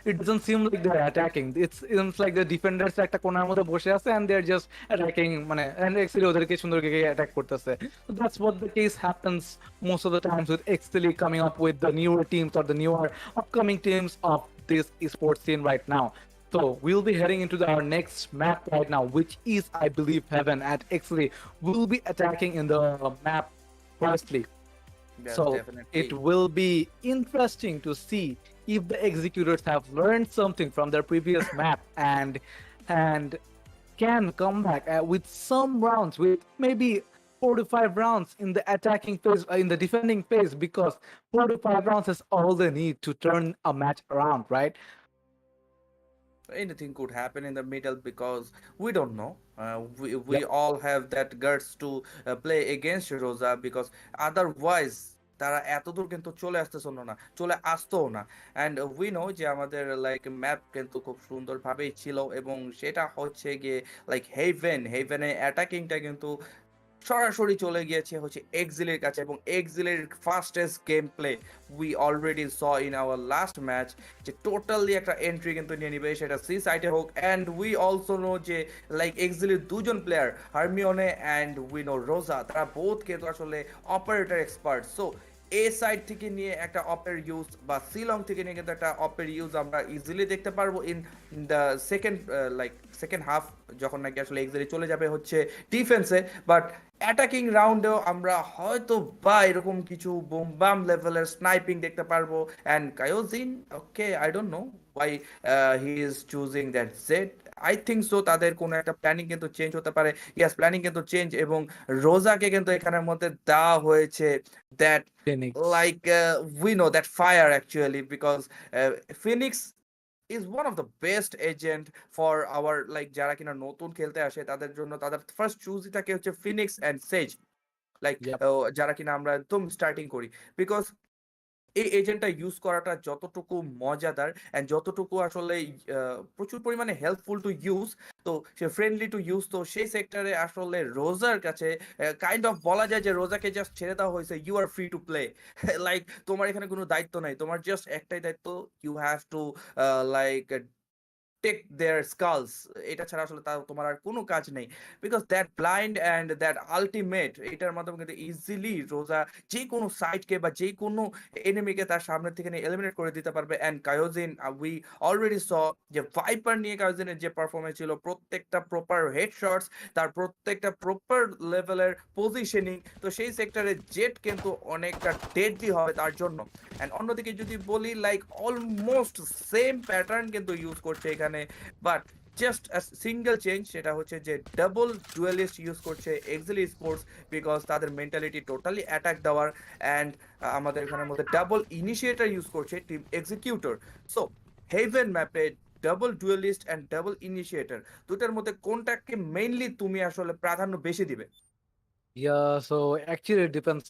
it doesn't seem like they are attacking it's like the defenders একটা কোণার মধ্যে বসে আছে and they are just attacking মানে and Excelly ওদেরকে সুন্দর করে অ্যাটাক করতেছে so that's what the case happens most of the times with Exceeli coming up with the newer teams or the newer upcoming teams of this esports scene right now. So we'll be heading into our next map right now, which is, I believe, Heaven at Exley. We'll be attacking in the map firstly. Yes, So definitely. it will be interesting to see if the executors have learned something from their previous map and can come back with some rounds, with maybe 4 to 5 rounds in the attacking phase, in the defending phase, because 4 to 5 rounds is all they need to turn a match around, right? Anything could happen in the middle because we don't know. We Yep. all have that guts to play against Rosa because otherwise তারা এতদূর কিন্তু চলে আসতেছিল না চলে আসতো না and we know যে আমাদের লাইক ম্যাপ কিন্তু খুব সুন্দরভাবেই ছিল এবং সেটা হচ্ছে গিয়ে লাইক হেভেনে অ্যাটাকিংটা কিন্তু সরাসরি চলে গিয়েছে হচ্ছে এক্সিলের কাছে এবং এক্সিলের fastest game play we already saw in our last match যে টোটালি একটা এন্ট্রি কিন্তু নিয়ে নিবে সেটা সি সাইডে হোক অ্যান্ড উই অলসো নো যে লাইক এক্সিলের দুজন player Hermione and we know রোজা তারা বোথ কিন্তু আসলে operator expert so A side থেকে নিয়ে একটা অপের ইউজ বা সিলং থেকে নিয়ে কিন্তু একটা অপের ইউজ আমরা ইজিলি দেখতে পারবো ইন দ্য সেকেন্ড হাফ যখন নাকি আসলে এক্সিলি চলে যাবে হচ্ছে ডিফেন্সে বাট অ্যাটাকিং রাউন্ডেও আমরা হয়তো বা এরকম কিছু বোমবাম লেভেলের স্নাইপিং দেখতে পারবো অ্যান্ড কায়োজিন okay I don't know why he is choosing that Jett I think so তাদের কোনো একটা প্ল্যানিং কিন্তু চেঞ্জ হতে পারে ইয়াস প্ল্যানিং কিন্তু চেঞ্জ এবং রোজাকে কিন্তু এখানের মধ্যে দেওয়া হয়েছে that Phoenix. like we know that fire actually because Phoenix is one of the best agent for our like যারা কিনা নতুন খেলতে আসে তাদের জন্য তাদের ফার্স্ট চুজই থাকে হচ্ছে Phoenix and Sage like Yep. যারা কিনা আমরা একদম স্টার্টিং করি বিকজ এই এজেন্টটা ইউজ করাটা যতটুকু মজাদার এন্ড যতটুকু আসলে প্রচুর পরিমাণে হেল্পফুল টু ইউজ তো সে ফ্রেন্ডলি টু ইউজ তো সেই সেক্টরে আসলে রোজার কাছে কাইন্ড অফ বলা যায় যে রোজাকে জাস্ট ছেড়ে দেওয়া হয়েছে you are free to play like তোমার এখানে কোনো দায়িত্ব নাই তোমার জাস্ট একটাই দায়িত্ব you have to like take their skulls এটা ছাড়া আসলে তোমার আর কোনো কাজ নেই because that blind and that ultimate এটার মাধ্যমে কিন্তু ইজিলি রোজা যে কোনো সাইটকে বা যে কোনো এনিমিকে তার সামনে থেকে নিয়ে এলিমিনেট করে দিতে পারবে অ্যান্ড কায়োজিন উই অলরেডি স যে ভাইপার নিয়ে কায়োজিনের যে পারফরমেন্স ছিল প্রত্যেকটা প্রপার হেডশটস তার প্রত্যেকটা প্রপার লেভেলের পজিশনিং তো সেই সেক্টরে জেট কিন্তু অনেকটা ডেডলি হবে তার জন্য অ্যান্ড অন্যদিকে যদি বলি লাইক অলমোস্ট সেম প্যাটার্ন কিন্তু ইউজ করছে এখানে বাট জাস্ট সিঙ্গেল চেঞ্জ, সেটা হচ্ছে যে ডাবল ডুয়েলিস্ট ইউজ করছে এক্সেলি স্পোর্টস, বিকজ তাদের মেন্টালিটি টোটালি অ্যাটাক দেওয়ার। অ্যান্ড আমাদের এখানের মধ্যে ডাবল ইনিশিয়েটর ইউজ করছে টিম এক্সিকিউটর। সো হেভেন ম্যাপে double duellist and double initiator, দুটার মধ্যে কোনটাকে মেইনলি তুমি আসলে প্রাধান্য বেশি দিবে? Yeah, so actually it depends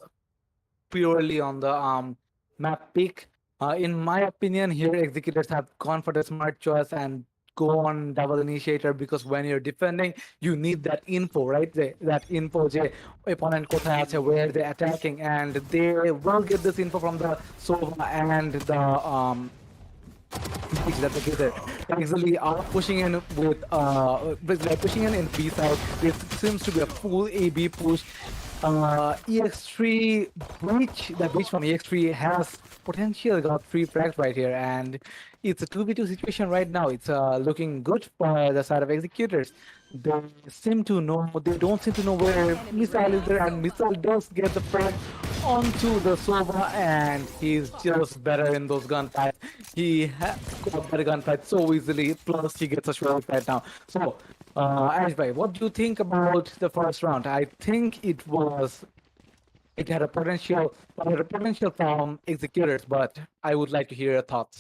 purely on the map pick. In my opinion, here executors have gone for the smart choice and go on double initiator, because when you're defending, you need that info, right? That info, যে opponent কোথায় আছে, where they're attacking, and they will get this info from the Sova and the beach that they get there. Actually, are pushing in with they're pushing in B side. It seems to be a full AB push. EX3 breach, the breach from EX3 has potential got three frags right here, and it's a 2v2 situation right now. It's looking good for the side of executors. They don't seem to know where Missile is there, and Missile does get the frag onto the Sova, and he's just better in those gunfights. He has got better gunfights so easily, plus he gets a short right now. So, Ash bhai, what do you think about the first round? I think it had a potential from executors, but I would like to hear your thoughts.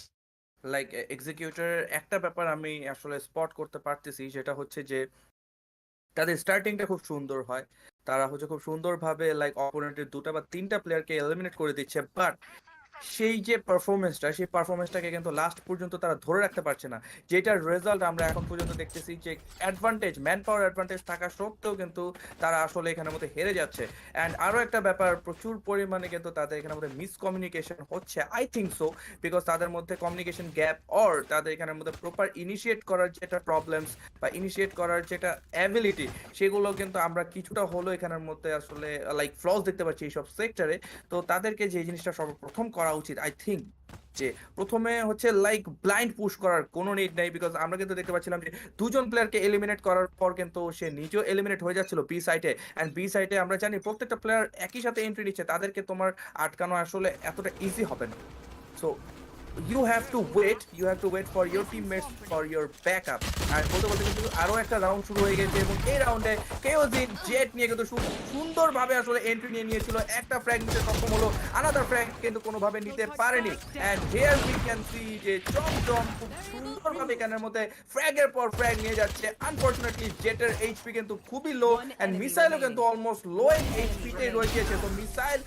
Like executor একটা ব্যাপার আমি আসলে spot করতে পারতেছি, সেটা হচ্ছে যে তাদের স্টার্টিংটা খুব সুন্দর হয়। তারা হচ্ছে খুব সুন্দরভাবে লাইক অপোনেন্টের দুটা বা তিনটা প্লেয়ারকে এলিমিনেট করে দিচ্ছে, বাট সেই যে পারফরমেন্সটা, সেই পারফরমেন্সটাকে কিন্তু লাস্ট পর্যন্ত তারা ধরে রাখতে পারছে না, যেটার রেজাল্ট আমরা এখন পর্যন্ত দেখতেছি যে অ্যাডভান্টেজ, ম্যান পাওয়ার অ্যাডভান্টেজ থাকা সত্ত্বেও কিন্তু তারা আসলে এখানের মধ্যে হেরে যাচ্ছে। অ্যান্ড আরও একটা ব্যাপার, প্রচুর পরিমাণে কিন্তু তাদের এখানের মধ্যে মিসকমিউনিকেশন হচ্ছে, আই থিঙ্ক সো, বিকজ তাদের মধ্যে কমিউনিকেশন গ্যাপ, অর তাদের এখানের মধ্যে প্রপার ইনিশিয়েট করার যেটা প্রবলেমস বা ইনিশিয়েট করার যেটা অ্যাবিলিটি, সেগুলো কিন্তু আমরা কিছুটা হলো এখানের মধ্যে আসলে লাইক ফ্লস দেখতে পাচ্ছি এইসব সেক্টরে। তো তাদেরকে যে জিনিসটা সর্বপ্রথম করা উচিত, আই থিঙ্ক যে প্রথমে হচ্ছে লাইক ব্লাইন্ড পুশ করার কোনো নিড নাই, বিকজ আমরা কিন্তু দেখতে পাচ্ছিলাম যে দুজন প্লেয়ারকে এলিমিনেট করার পর কিন্তু সে নিজেও এলিমিনেট হয়ে যাচ্ছিল বি সাইটে। অ্যান্ড বি সাইটে আমরা জানি প্রত্যেকটা প্লেয়ার একই সাথে এন্ট্রি নিচ্ছে, তাদেরকে তোমার আটকানো আসলে এতটা ইজি হবে না। So you have to wait for your teammates for your backup। আর বলতে বলতে কিন্তু আরো একটা রাউন্ড শুরু হয়ে গেছে, এবং এই রাউন্ডে কেওজিন জেট নিয়ে কিন্তু সুন্দরভাবে আসলে এন্ট্রি নিয়ে নিয়েছিল, একটা ফ্র্যাগ নিতে সক্ষম হলো, আনাদার ফ্র্যাগ কিন্তু কোনোভাবে নিতে পারেনি। And here we can see যে জম খুব সুন্দরভাবে এখানের মধ্যে ফ্র্যাগের পর ফ্র্যাগ নিয়ে যাচ্ছে। আনফরচুনেটলি জেটের এইচপি কিন্তু খুবই লো, এন্ড মিসাইলও কিন্তু অলমোস্ট লো এইচপিতেই রয়ে গিয়েছে। তো মিসাইল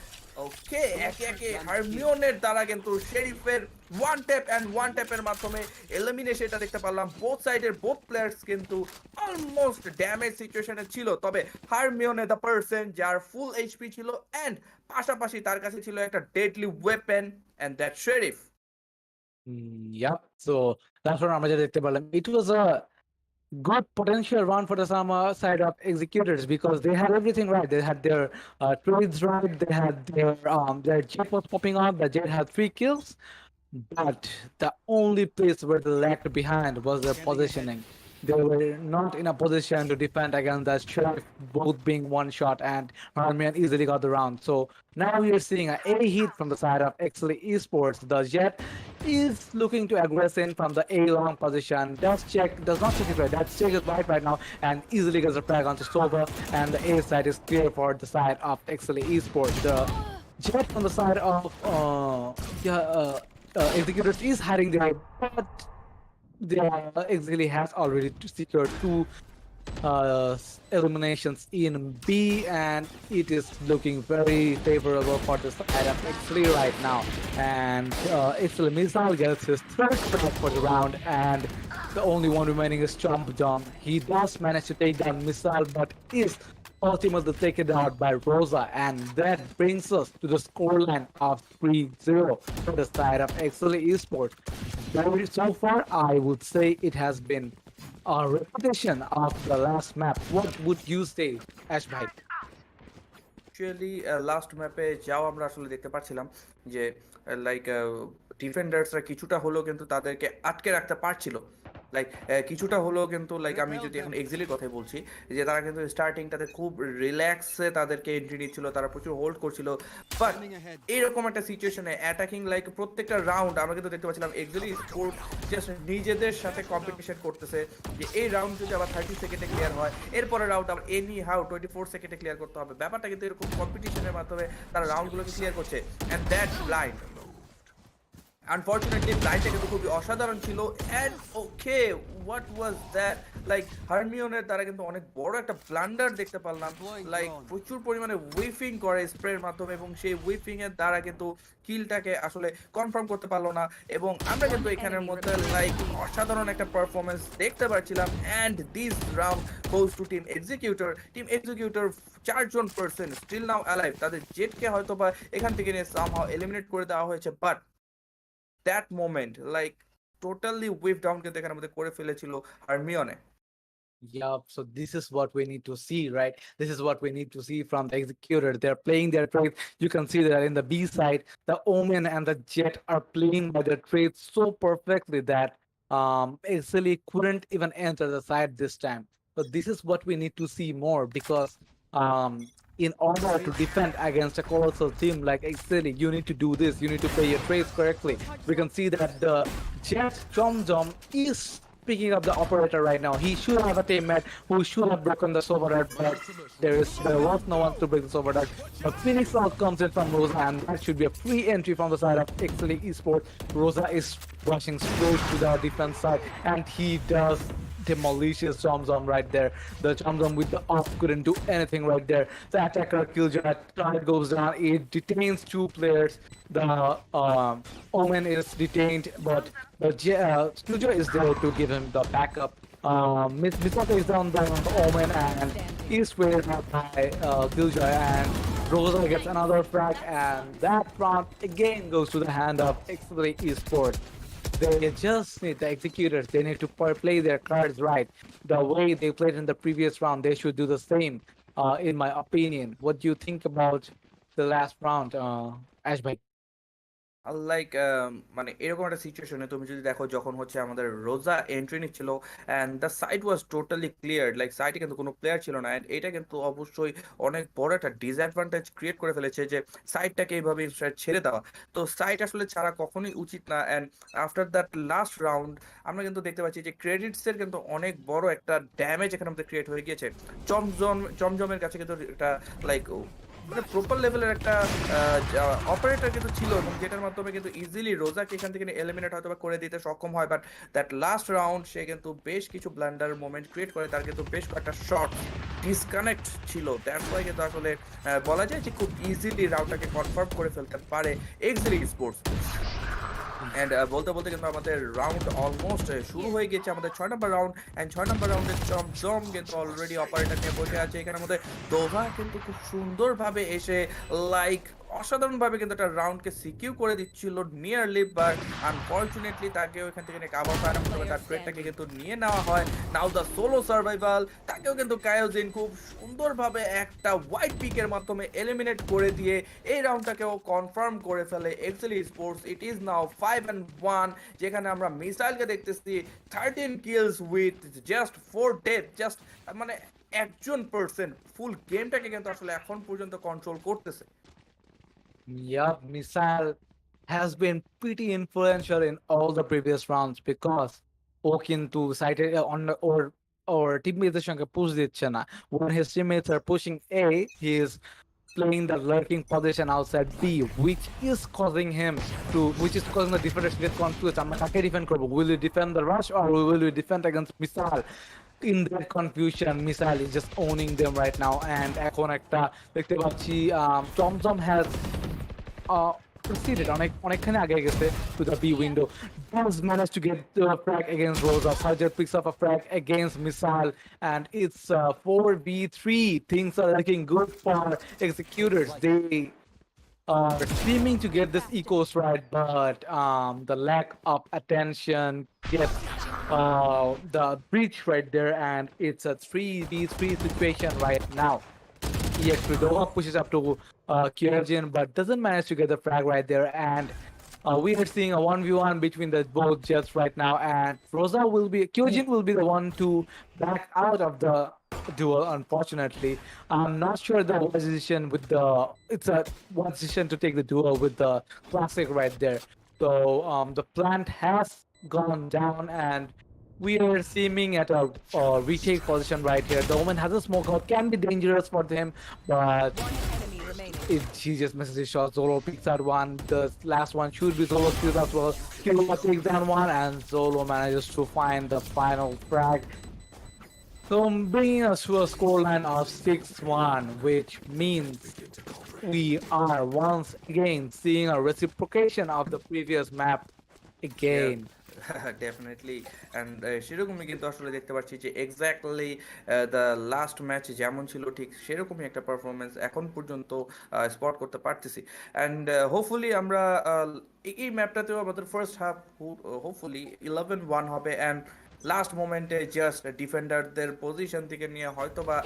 ওকে একে একে হারমিওনের দ্বারা কিন্তু শেরিফের ওয়ান ট্যাপের মাধ্যমে এলিমিনেশনটা দেখতে পারলাম। বোথ সাইডের বোথ প্লেয়ার্স কিন্তু অলমোস্ট ড্যামেজ সিচুয়েশনে ছিল, তবে হারমিওনে দ্য পারসন যার ফুল এইচপি ছিল, এন্ড পাশাপাশি তার কাছে ছিল একটা deadly weapon, and that Sheriff. Yeah. So that's what আমরা যেটা দেখতে পারলাম. It was a good potential run for the Sama side of executors, because they had everything right. They had their trades right. They had their jet was popping up. The jet had 3 kills. But the only place where they lagged behind was their positioning. They were not in a position to defend against that sheriff, both being one shot, and Armian easily got the round. So now we are seeing a hit from the side of Exceeli Esports. The Jet is looking to aggressive from the A long position. Does not check it right. That check is right now, and easily gets a frag onto Sova, and the A side is clear for the side of Exceeli Esports. The Jet on the side of Executors is hiding there, but the Exili has already secured two eliminations in B, and it is looking very favorable for the side of Exili right now. And Exili Missile gets his third frag for the round, and the only one remaining is Chomp Dom. He does manage to take down Missile, but is ultimately taken out by Rosa, and that brings us to the scoreline of 3-0 for the side of Exceeli Esports. So far, I would say it has been a repetition of the last map. What would you say, Ash bhai? Actually last ম্যাপে যাও আমরা আসলে দেখতে পাচ্ছিলাম যে like ডিফেন্ডার্সরা কিছুটা হলেও কিন্তু তাদেরকে আটকে রাখতে পারছিল, লাইক কিছুটা হলেও কিন্তু লাইক আমি যদি এখন এক্সিলির কথাই বলছি, যে তারা কিন্তু স্টার্টিংটাতে খুব রিল্যাক্সে তাদেরকে এন্ট্রি নিচ্ছিল, তারা প্রচুর হোল্ড করছিল, বাট এইরকম একটা সিচুয়েশনে অ্যাটাকিং লাইক প্রত্যেকটা রাউন্ড আমরা কিন্তু দেখতে পাচ্ছিলাম এক্সিলি স্পোর্টস জাস্ট নিজেদের সাথে কম্পিটিশন করতেছে, যে এই রাউন্ড যদি আবার 30 সেকেন্ডে ক্লিয়ার হয়, এরপরে রাউন্ড আবার এনি হাউ 24 সেকেন্ডে ক্লিয়ার করতে হবে। ব্যাপারটা কিন্তু এরকম কম্পিটিশনের মাধ্যমে তারা রাউন্ডগুলোকে ক্লিয়ার করছে, অ্যান্ড দ্যাটস ব্লাইন্ড। আনফরচুনেটলি ব্লাইন্ডটা কিন্তু খুবই অসাধারণ ছিল। And okay, what was that, like হারমিওনের দ্বারা কিন্তু অনেক বড় একটা ব্লান্ডার দেখতে পারলাম, লাইক প্রচুর পরিমাণে উইফিং করে স্প্রের মাধ্যমে, এবং সেই উইফিং এর দ্বারা কিন্তু কিলটাকে আসলে কনফার্ম করতে পারলো না, এবং আমরা কিন্তু এখানের মধ্যে লাইক অসাধারণ একটা পারফরমেন্স দেখতে পাচ্ছিলাম। And this round goes to team Executor. Team Executor 4জন পার্সন স্টিল নাও অ্যালাইভ, তাদের জেটকে হয়তো বা এখান থেকে নিয়ে সামহাও এলিমিনেট করে দেওয়া হয়েছে, but that moment like totally whip down কিন্তু এখানে মধ্যে করে ফেলেছিল হারমিওনে। Yeah, so this is what we need to see, right? This is what we need to see from the executor. They're playing their trades. You can see that in the B side, the Omen and the Jet are playing by their trades so perfectly that Exceeli couldn't even enter the side this time. So this is what we need to see more because in order to defend against a colossal team like Exceeli, you need to do this. You need to play your trades correctly. We can see that the Jet Jom is picking up the operator right now. He should have a teammate who should have broken the Sovereign, but there was no one to break the Sovereign. But Phoenix out comes in from Rosa, and that should be a free entry from the side of Exceeli Esports. Rosa is rushing straight to the defense side, and he does demolicious Chomzom right there. The Chomzom with the off couldn't do anything right there. The attacker Killjoy target goes down. It detains two players. The Omen is detained, but the Killjoy is there to give him the backup. Misaka is down the Omen and is weighted out by Killjoy, and Rosa gets another frag, and that round again goes to the hand of Exceeli Esports. They just need the executors. They need to play their cards right. The way they played in the previous round, they should do the same, in my opinion. What do you think about the last round, Ash bhai? Like মানে এরকম একটা সিচুয়েশনে তুমি যদি দেখো, যখন হচ্ছে আমাদের রোজা এন্ট্রি নিচ্ছিল and the site was totally clear, like সাইটে কিন্তু কোনো প্লেয়ার ছিল না, অ্যান্ড এটা কিন্তু অবশ্যই অনেক বড় একটা ডিসঅ্যাডভান্টেজ ক্রিয়েট করে ফেলেছে যে সাইটটাকে এইভাবে ছেড়ে দেওয়া। তো সাইট আসলে ছাড়া কখনোই উচিত না। And after that last round আমরা কিন্তু দেখতে পাচ্ছি যে ক্রেডিটসের কিন্তু অনেক বড় একটা ড্যামেজ এখানে আমাদের ক্রিয়েট হয়ে গিয়েছে। জমজমের কাছে কিন্তু এটা লাইক মানে প্রপার লেভেলের একটা অপারেটর কিন্তু ছিল, এবং যেটার মাধ্যমে কিন্তু ইজিলি রোজাকে এখান থেকে এলিমিনেট হয়তো করে দিতে সক্ষম হয়। বাট দ্যাট লাস্ট রাউন্ড সে কিন্তু বেশ কিছু ব্লান্ডার মোমেন্ট ক্রিয়েট করে, তার কিন্তু বেশ কয়েকটা শট ডিসকানেক্ট ছিল। দ্যাটস ওয়াই কিন্তু আসলে বলা যায় যে খুব ইজিলি রাউন্ডটাকে কনফার্ম করে ফেলতে পারে এক্সেলি স্পোর্টস। অ্যান্ড বলতে বলতে কিন্তু আমাদের রাউন্ড অলমোস্ট শুরু হয়ে গেছে, আমাদের 6 নম্বর রাউন্ড। অ্যান্ড 6 নম্বর রাউন্ডের চমচম কিন্তু অলরেডি অপারেটর নিয়ে বসে আছে এখানের মধ্যে। দোভা কিন্তু খুব সুন্দরভাবে এসে লাইক অসাধারণভাবে কিন্তু একটা রাউন্ডকে সিকিউর করে দিচ্ছিল নিয়ারলি, বাট আনফর্চুনেটলি তাকে ওইখান থেকে কাভার ফায়ার করে তার ট্রেডটাকে কিন্তু নিয়ে নেওয়া হয়। নাও দ্য সোলো সার্ভাইভাল, তাকেও কিন্তু কায়োজিন খুব সুন্দরভাবে একটা হোয়াইট পিকের মাধ্যমে এলিমিনেট করে দিয়ে এই রাউন্ডটাকেও কনফার্ম করে ফেলে এক্সেলি স্পোর্টস। ইট ইজ নাও 5-1, যেখানে আমরা মিসাইলকে দেখতেছি 13 kills with just 4 death, just মানে একজন পার্সন ফুল গেমটাকে কিন্তু আসলে এখন পর্যন্ত কন্ট্রোল করতেছে। Yeah, Missile has been pretty influential in all the previous rounds because ও কিন্তু সাইটে on or teammates সঙ্গে push দিচ্ছে না. When his teammates are pushing A, he is playing the lurking position outside B, which is causing the defenders to get confused. আমরা কাকে defend করব? Will we defend the rush or will we defend against Missile? In that confusion, Missile is just owning them right now, and এখন একটা দেখতে পাচ্ছি Tomzom has proceeded অনেকখানি আগে গেছে to the B window. Does manage to get the frag against Rosa. Sajid picks up a frag against Missile, and it's 4v3. Things are looking good for Executors. They are seeming to get this ecos right, but the lack of attention gets the breach right there, and it's a 3v3 situation right now. EX Dova pushes up to Kyojin, but doesn't manage to get the frag right there, and We are seeing a 1v1 between the both jets right now, and Kyojin will be the one to back out of the duel. Unfortunately, I'm not sure the wise decision with the it's a wise decision to take the duel with the classic right there. So the plant has gone down, and we are seeming at a retake position right here. The woman has a smoke out, can be dangerous for them, but One enemy remaining. she just misses his shot. Zolo picks out one. The last one should be Zolo's kill as well. Killua takes down one, and Zolo manages to find the final frag. So bringing us to a scoreline of 6-1, which means we are once again seeing a reciprocation of the previous map Yeah. again. Definitely and সেরকমই কিন্তু আসলে দেখতে পাচ্ছি যে exactly the last match যেমন ছিল ঠিক সেরকমই একটা পারফরমেন্স এখন পর্যন্ত স্পট করতে পারতেছি অ্যান্ড হোপফুলি আমরা এই ম্যাপটাতেও আমাদের ফার্স্ট হাফ হোপফুলি 11-1 হবে অ্যান্ড লাস্ট মোমেন্টে জাস্ট ডিফেন্ডারদের পজিশন থেকে নিয়ে হয়তো বা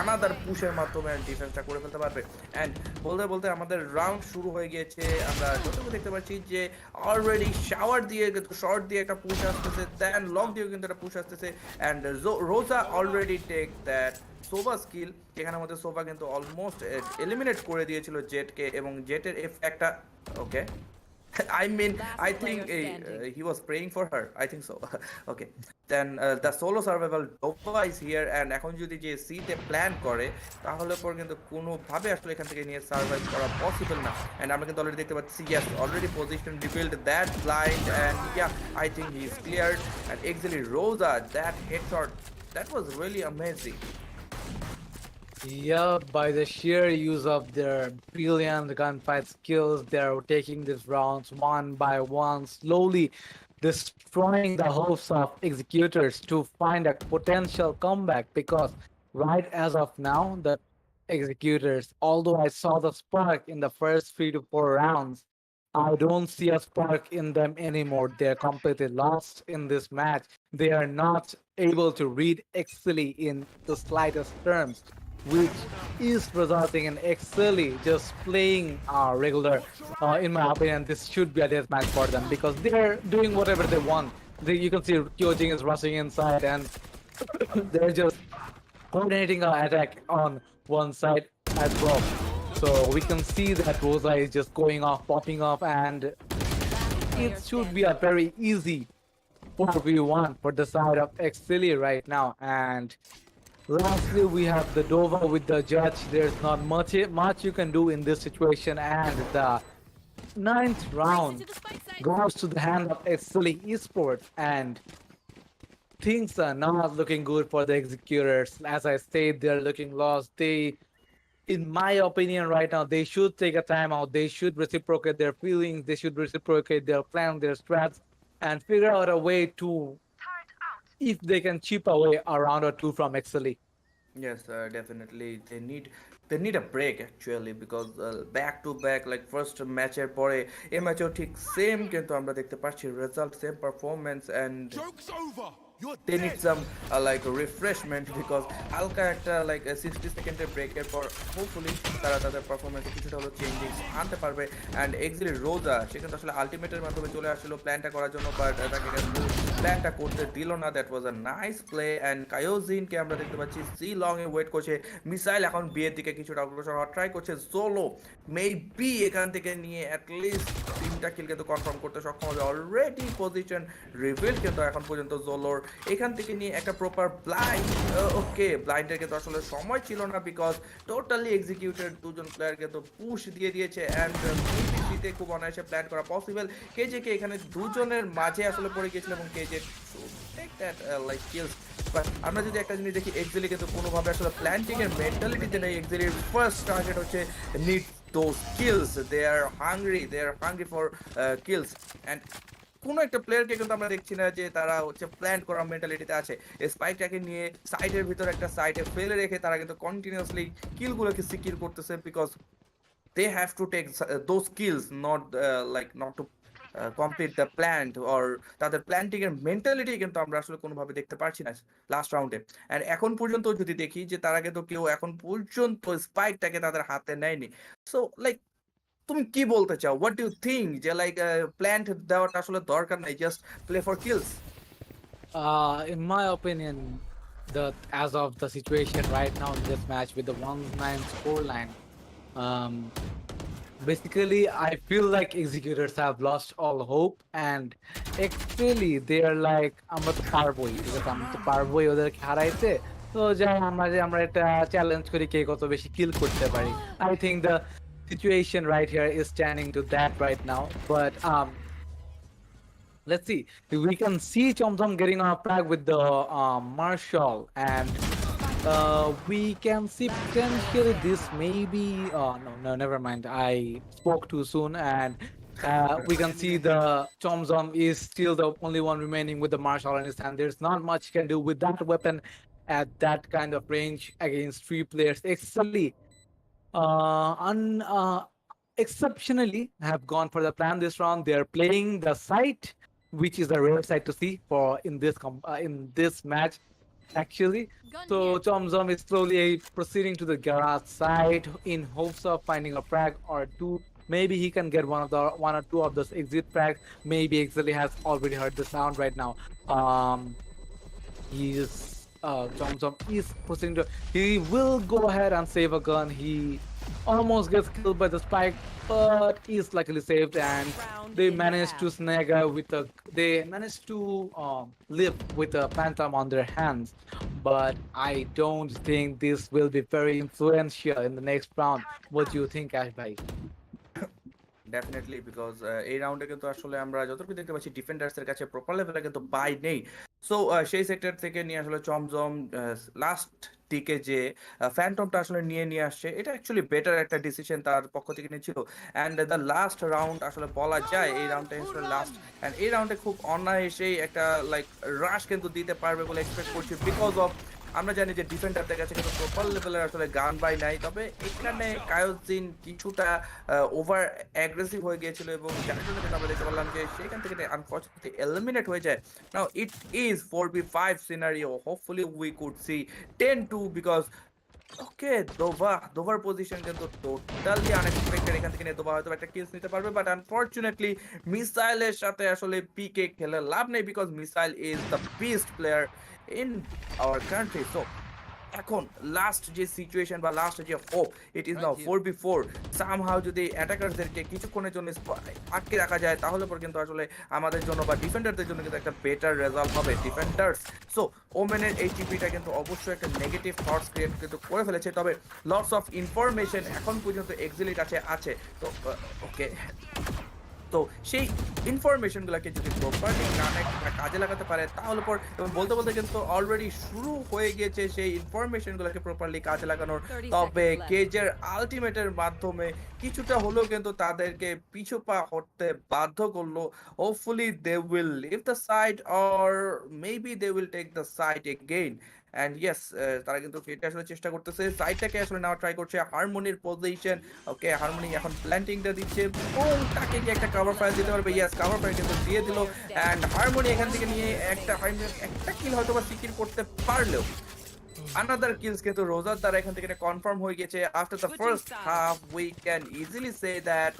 আনাদার পুশের মাধ্যমে ডিফেন্সটা করে ফেলতে পারবে অ্যান্ড বলতে বলতে আমাদের রাউন্ড শুরু হয়ে গিয়েছে আমরা যতটুকু দেখতে পাচ্ছি যে অলরেডি শাওয়ার দিয়ে শর্ট দিয়ে একটা পুশ আসতেছে দেন লং দিয়েও কিন্তু একটা পুশ আসতেছে অ্যান্ড রোজা already take that Sova skill যেখানে আমাদের সোভা কিন্তু অলমোস্ট এলিমিনেট করে দিয়েছিল জেটকে এবং জেটের এফেক্টটা ওকে I mean, I Last think player standing. he was praying for her. I think so. Okay. Then the solo survival Dova is here and এখন যদি যে সিতে প্ল্যান করে তাহলে পর কিন্তু কোনোভাবে আসলে এখান থেকে নিয়ে সার্ভাইভ করা পসিবল না এন্ড আমরা কিন্তু অলরেডি দেখতে পাচ্ছি yes already position rebuild that blind and yeah I think he is cleared and Exeeli Rosa that headshot that was really amazing. Yeah, by the sheer use of their brilliant gunfight skills, they're taking these rounds one by one, slowly destroying the hopes of executors to find a potential comeback. Because right as of now, the executors, although I saw the spark in the first 3 to 4 rounds, I don't see a spark in them anymore. They're completely lost in this match. They are not able to read Exceeli in the slightest terms, which is resulting in Exceeli just playing regular. In my opinion, this should be a death match for them because they're doing whatever they want. You can see Kyojin is rushing inside and they're just coordinating an attack on one side as well. So we can see that Rosa is just going off, popping off, and Player it should be standing. a very easy 4v1 for the side of Exceeli right now. And lastly, we have the Dova with the judge. There's not much you can do in this situation, and the ninth round Into the spike site. goes to the hand of Exceeli Esports, and things are not looking good for the executors. As I said, they're looking lost. In my opinion, right now, they should take a timeout. They should reciprocate their feelings. They should reciprocate their plan, their strats, and figure out a way to, if they can chip away a round or two from Exceeli. Yes, definitely. They need a break actually because back to back like first match-এর পরে এই ম্যাচেও ঠিক same কিন্তু আমরা দেখতে পাচ্ছি result same performance and Joke's over. You're they dead. need some like refreshment because হালকা একটা like 60 সেকেন্ডের ব্রেকের পর হোপফুলি তারা তাদের পারফরমেন্সে কিছুটা হলো চেঞ্জিং আনতে পারবে অ্যান্ড এক্সিলি রোজা সে কিন্তু আসলে আলটিমেটের মাধ্যমে চলে আসলো প্ল্যানটা করার জন্য বাট তাকে কিন্তু প্ল্যানটা করতে দিল না that was a nice play and কায়োজিনকে আমরা দেখতে পাচ্ছি সি লং এ ওয়েট করছে মিসাইল এখন বিয়ের দিকে কিছুটা অগ্রসর হওয়ার ট্রাই করছে সোলো মেবি এখান থেকে নিয়ে অ্যাটলিস্ট 3টা কিল কিন্তু কনফার্ম করতে সক্ষম হবে অলরেডি পজিশন রিভিল কিন্তু এখন পর্যন্ত জোলোর এখান থেকে নিয়ে একটা প্রপার ব্লাইন্ড ওকে ব্লাইন্ডের কিন্তু আসলে সময় ছিল না বিকজ টোটালি এক্সিকিউটেড দুজন প্লেয়ারকে তো পুশ দিয়ে দিয়েছে অ্যান্ড পিপিসিতে খুব অনায়াসে প্ল্যান করা পসিবল কেজেকে এখানে দুজনের মাঝে আসলে পড়ে গিয়েছিল এবং KJ take that like kills but আমরা যদি একটা জিনিস দেখি এক্সিলি কিন্তু কোনোভাবে আসলে প্ল্যান্টিং এর মেন্টালিটিতে নেই এক্সিলির ফার্স্ট টার্গেট হচ্ছে need those kills they are hungry for kills and কোনো একটা প্লেয়ারকে কিন্তু আমরা দেখছি না যে তারা হচ্ছে প্ল্যান করা মেন্টালিটিতে আছে এই স্পাইকটাকে নিয়ে সাইডের ভিতর একটা সাইডে ফেলে রেখে তারা কিন্তু কন্টিনিউয়াসলি কিলগুলোকে সিকিউর করতেছে because they have to take those kills not to complete the plant or তাদের প্ল্যান্টিং এর মেন্টালিটি কিন্তু আমরা আসলে কোনোভাবে দেখতে পারছি না লাস্ট রাউন্ডে অ্যান্ড এখন পর্যন্ত যদি দেখি যে তারা কিন্তু কেউ এখন পর্যন্ত স্পাইকটাকে তাদের হাতে নেয়নি সো লাইক তুমি কি বলতে চাও? হোয়াট ডু ইউ থিংক যে লাইক প্ল্যান্ট দেওয়াটা আসলে দরকার নাই, just play for kills? In my opinion, the as of the situation right now in this match with the 1-9 scoreline, um, basically I feel like executors have lost all hope and actually they are like আমরা তো পারবোই ঠিক আছে আমরা তো পারবোই ওদেরকে হারাইতে তো যাই আমরা একটা চ্যালেঞ্জ করি কে কত বেশি কিল করতে পারি I think the situation right here is standing to that right now but let's see. We can see Chomzom getting on a track with the Marshall, and we can see potentially this maybe. No, never mind. I spoke too soon, and we can see the Chomzom is still the only one remaining with the Marshall in his hand. There's not much he can do with that weapon at that kind of range against three players. Exceeli exceptionally have gone for the plan this round. They are playing the site, which is a rare site to see for in this match, actually. So Chomzom is slowly proceeding to the garage side in hopes of finding a frag or two. Maybe he can get one or two of those exit frags. Maybe Exeeli has already heard the sound right now. Chomzom is proceeding to. He will go ahead and save a gun. He almost gets killed by the spike, but is luckily saved, and Round they in the managed to half. snag with a. They managed to live with a phantom on their hands, but I don't think this will be very influential in the next round. What do you think, Ash bhai? Definitely, because এই রাউন্ডে কিন্তু আসলে আমরা যতটুকু দেখতে পাচ্ছি ডিফেন্ডার্সের কাছে proper লেভেলে কিন্তু বাই নেই। সো সেই সেক্টর থেকে নিয়ে আসলে চমজম লাস্ট দিকে যে ফ্যান্টমটা আসলে নিয়ে আসছে, এটা অ্যাকচুয়ালি বেটার একটা ডিসিশন তার পক্ষ থেকে নিয়েছিল। অ্যান্ড দ্য লাস্ট রাউন্ড আসলে বলা যায় এই রাউন্ডটা আসলে লাস্ট, অ্যান্ড এই রাউন্ডে খুব অনায়াসেই একটা লাইক রাশ কিন্তু দিতে পারবে বলে এক্সপেক্ট করছি, বিকজ অফ আমরা জানি যে ডিফেন্ডারদের কাছে কিন্তু প্রপার লেভেলের আসলে গান বাই নাই। তবে এখানে কায়োজিন কিছুটা ওভার অ্যাগ্রেসিভ হয়ে গিয়েছিল এবং যার জন্য কিন্তু আমরা দেখতে পারলাম যে সেখান থেকে আনফর্চুনেটলি এলিমিনেট হয়ে যায়। Now it is 4v5 scenario, hopefully we could see 10-2 because okay দোভার পজিশন কিন্তু টোটালি আনএক্সপেক্টেড। এখান থেকে নিয়ে দোভা হয়তো একটা কিলস নিতে পারবে, বাট আনফরচুনেটলি মিসাইলের সাথে আসলে পিকে খেলে লাভ নেই, because missile is the best player in our country. So এখন লাস্ট যে সিচুয়েশন বা লাস্ট যে hope, it is now 4v4। Somehow যদি অ্যাটাকারদেরকে কিছুক্ষণের জন্য আটকে রাখা যায় তাহলে পর কিন্তু আসলে আমাদের জন্য বা ডিফেন্ডারদের জন্য কিন্তু একটা বেটার রেজাল্ট হবে। ডিফেন্ডার্স সো ওমেনের এই টিপিটা কিন্তু অবশ্যই একটা নেগেটিভ থটস ক্রিয়েট কিন্তু করে ফেলেছে। তবে লটস অফ ইনফরমেশন এখন পর্যন্ত এক্সিলির কাছে আছে। তো ওকে, তো সেই ইনফরমেশনগুলোকে যদি প্রপারলি কানেক্ট বা কাজে লাগাতে পারে তাহলে পর, এবং বলতে বলতে কিন্তু অলরেডি শুরু হয়ে গিয়েছে সেই ইনফরমেশনগুলোকে প্রপারলি কাজে লাগানোর। 30 তবে seconds left. কেজের আলটিমেটের মাধ্যমে কিছুটা হলেও কিন্তু তাদেরকে পিছু পা হতে বাধ্য করলো। Hopefully they will leave the side or maybe they will take the side again. And yes, তারা কিন্তু এটা আসলে চেষ্টা করতেছে, সাইডটাকে আসলে নেওয়া ট্রাই করছে। হারমোনির পজিশন, ওকে হারমোনি এখন প্ল্যান্টিংটা দিচ্ছে এবং তাকে কি একটা কভার ফায়ার দিতে পারবে? ইয়েস, কভার ফায়ার কিন্তু দিয়ে দিল। অ্যান্ড হারমোনি এখান থেকে নিয়ে একটা কিল হয়তো বা সিকিউর করতে পারলেও another kills কিন্তু রোজার দ্বারা এখান থেকে কনফার্ম হয়ে গেছে। After the first half we can easily say that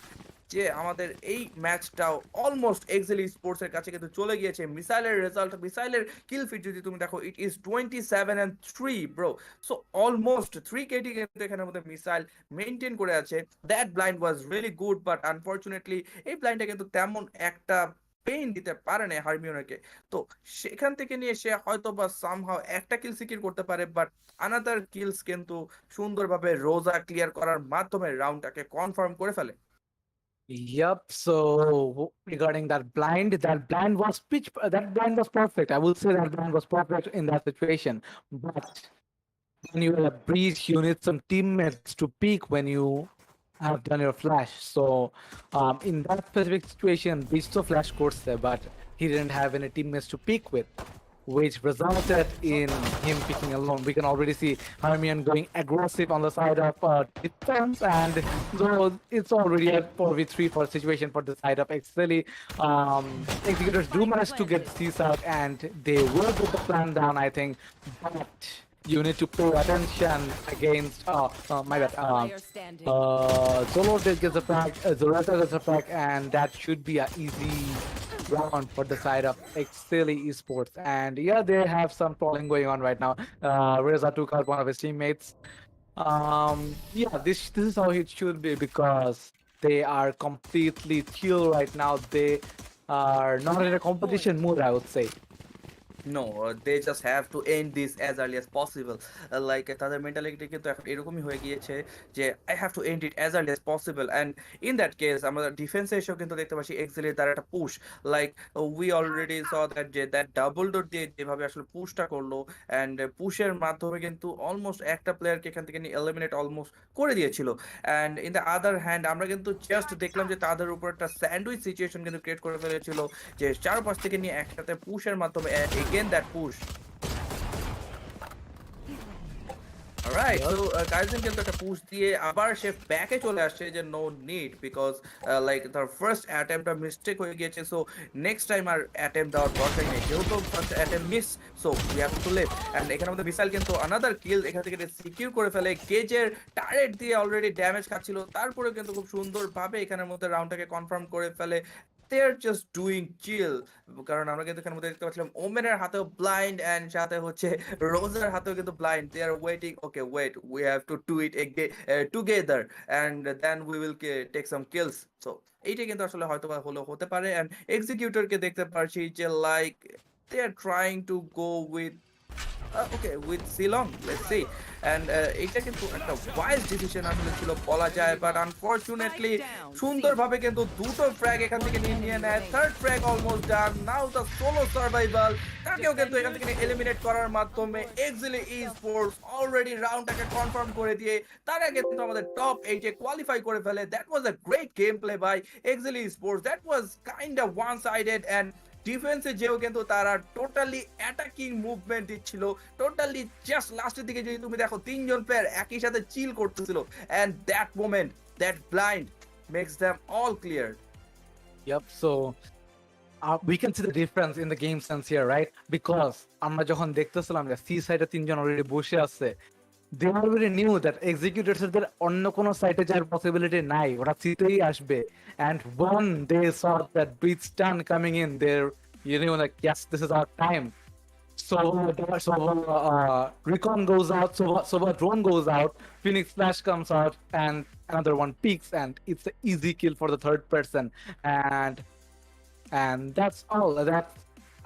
যে আমাদের এই ম্যাচটাও অলমোস্ট এক্সেলি স্পোর্টস এর কাছে কিন্তু চলে গিয়েছে। মিসাইলের রেজাল্ট, মিসাইলের কিল ফিট যদি তুমি দেখো, it is 27-3 bro. So almost 3 KD কিন্তু এখানের মধ্যে মিসাইল মেইনটেইন করে আছে। That blind was really good, but unfortunately এই ব্লাইন্ডটা কিন্তু তেমন একটা পেইন দিতে পারে না হারমিওনাকে। তো সেখান থেকে নিয়ে সে হয়তো বা সামহাও একটা কিল সিকিউর করতে পারে, বাট আনাদার কিলস কিন্তু সুন্দরভাবে রোজা ক্লিয়ার করার মাধ্যমে রাউন্ডটাকে কনফার্ম করে ফেলে। Yep. So regarding that blind was perfect. I will say that blind was perfect in that situation. But when you are a breach, you need some teammates to peek when you have done your flash. So in that specific situation, Breach to flash course there, but he didn't have any teammates to peek with, which resulted in him picking alone. We can already see Hermione going aggressive on the side of defense, and so it's already a 4v3 for situation for the side of Exceeli. Executors do manage to get CSAT, and they will get the plan down, I think, but you need to pay attention against my bad. Last player standing. Zolo did get the frag, Zorata gets the frag, and that should be an easy round for the side of Exceeli Esports. And yeah, they have some trolling going on right now. Reza took out one of his teammates. Yeah, this is how it should be because they are completely chill right now. They are not in a competition mood, I would say. No, they just have to end this as early as possible. Like তাদের mentality কিন্তু এখন এরকমই হয়ে গিয়েছে যে I have to end it as early as possible. And in that case আমরা ডিফেন্সে এসেও কিন্তু দেখতে পাচ্ছি এক্সেলের তার একটা push, like we already saw that যে দ্যাট ডাবল ডোর দিয়ে যেভাবে আসলে পুশটা করলো, অ্যান্ড পুশের মাধ্যমে কিন্তু অলমোস্ট একটা প্লেয়ারকে এখান থেকে নিয়ে এলিমিনেট অলমোস্ট করে দিয়েছিল। And in the other hand আমরা কিন্তু জাস্ট দেখলাম যে তাদের উপর একটা স্যান্ডউইচ সিচুয়েশন কিন্তু ক্রিয়েট করে ফেলেছিল, যে চারপাশ থেকে নিয়ে একসাথে পুশের মাধ্যমে again that push. Alright, so Kaizen কিন্তু একটা পুশ দিয়ে আবার সে ব্যাকে চলে আসছে যে নো নিড, বিকজ লাইক তার ফার্স্ট অ্যাটেম্পটা মিস্টেক হয়ে গিয়েছে, সো নেক্সট টাইম আর অ্যাটেম্প দেওয়ার দরকার নেই, যেহেতু first attempt miss, so we have to leave. And এখানে আমাদের বিশাল কিন্তু আনাদার কিল এখান থেকে সিকিউর করে ফেলে, গেজের টারেট দিয়ে অলরেডি ড্যামেজ খাচ্ছিল, তারপরে কিন্তু খুব সুন্দরভাবে এখানের মধ্যে রাউন্ডটাকে কনফার্ম করে ফেলে। they are just doing chill, কারণ আমরা কিন্তু এখানে মধ্যে দেখতে পাচ্ছিলাম ওমেনের হাতেও ব্লাইন্ড এন্ড সাথে হচ্ছে রোজার হাতেও কিন্তু blind, they are waiting, okay wait we have to do it together and then we will take some kills. So এইটা কিন্তু আসলে হয়তো বা হতে পারে। এন্ড এক্সিকিউটরকে দেখতে পাচ্ছি যে like they are trying to go with okay with Silong, let's see, and এটা কিন্তু একটা ওয়াইজ ডিসিশন আসলে ছিল বলা যায়, বাট আনফরচুনেটলি সুন্দরভাবে কিন্তু দুটো ফ্র্যাগ এখান থেকে নিয়ে নেয়, third frag almost done, now the solo survival, তাকেও কিন্তু এখান থেকে এলিমিনেট করার মাধ্যমে এক্সেলি স্পোর্টস অলরেডি রাউন্ডটাকে কনফার্ম করে দিয়ে তারা কিন্তু আমাদের টপ 8 এ কোয়ালিফাই করে ফেলে। That was a great game play by এক্সেলি sports, that was kind of one sided, and ডিফেন্সে যেও কিন্তু তারা টোটালি অ্যাটাকিং মুভমেন্ট দিচ্ছিল, টোটালি জাস্ট লাস্টের দিকে যদি তুমি দেখো তিনজন প্লেয়ার একই সাথে চিল করতেছিল, and that moment, that blind makes them all clear. Yep, so we can see the difference in the game sense here, right? Because আমরা যখন দেখতেছিলাম যে সি সাইডে তিনজন অলরেডি বসে আছে, they already knew that executors এর অন্য কোনো সাইটে যাওয়ার পসিবিলিটি নাই, ওরা সিতেই আসবে, and when they saw that breach stun coming in there, you know, like yes, this is our time. So recon goes out, so drone goes out, Phoenix flash comes out, and another one peeks, and it's an easy kill for the third person, and that's all. That's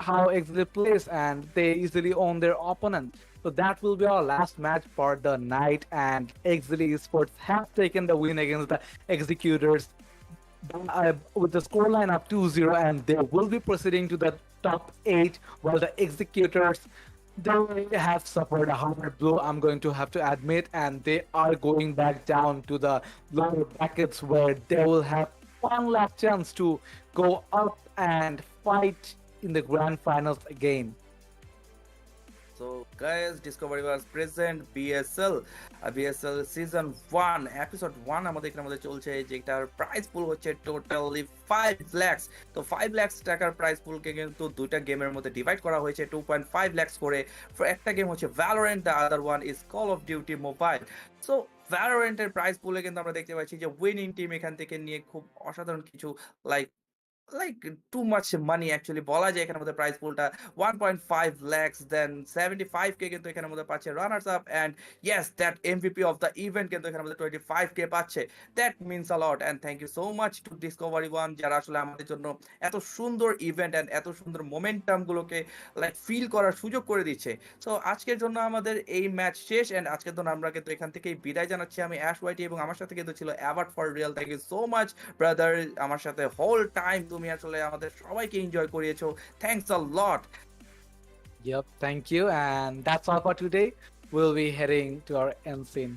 how Executor plays, and they easily own their opponent. So that will be our last match for the night, and Exceeli Esports have taken the win against the Executors with the scoreline of 2-0, and they will be proceeding to the top 8, while the Executors, they have suffered a hard blow, I'm going to have to admit, and they are going back down to the lower brackets where they will have one last chance to go up and fight in the grand finals again. So guys, Discovery was present BSL BSL season 1 episode 1 আমাদের এখানে আমাদের চলছে, যেটার price পুল হচ্ছে totally 5 lakhs। তো 5 lakhs টাকার price পুলকে কিন্তু দুইটা গেমের মধ্যে ডিভাইড করা হয়েছে 2.5 lakhs করে। একটা গেম হচ্ছে Valorant, the other one is Call of Duty Mobile। So Valorant এর প্রাইস পুলে কিন্তু আমরা দেখতে পাচ্ছি যে উইনিং টিম এখান থেকে নিয়ে খুব অসাধারণ কিছু like too much money actually বলা যায় এখানের মধ্যে প্রাইস পুলটা 1.5 lakhs, দেন 75k কিন্তু এখানের মধ্যে পাচ্ছে runners up, and yes that MVP of the event কিন্তু এখানের মধ্যে 25k পাচ্ছে। That means a lot, and thank you so much to Discovery One, যারা আসলে আমাদের জন্য এত সুন্দর ইভেন্ট এন্ড এত সুন্দর মোমেন্টাম গুলোকে লাইক ফিল করার সুযোগ করে দিচ্ছে। সো আজকের জন্য আমাদের এই ম্যাচ শেষ, এন্ড আজকের জন্য আমরা কিন্তু এখান থেকেই বিদায় জানাচ্ছি। আমি অ্যাশ ওয়াইটি এবং আমার সাথে কিন্তু ছিল অ্যাভার্ট for real. Thank you so much brother, আমার সাথে হোল টাইম তুমি আসলে আমাদের সবাইকে এনজয় করিয়েছো। Thanks a lot. Yep, thank you, and that's all for today. We'll be heading to our end scene.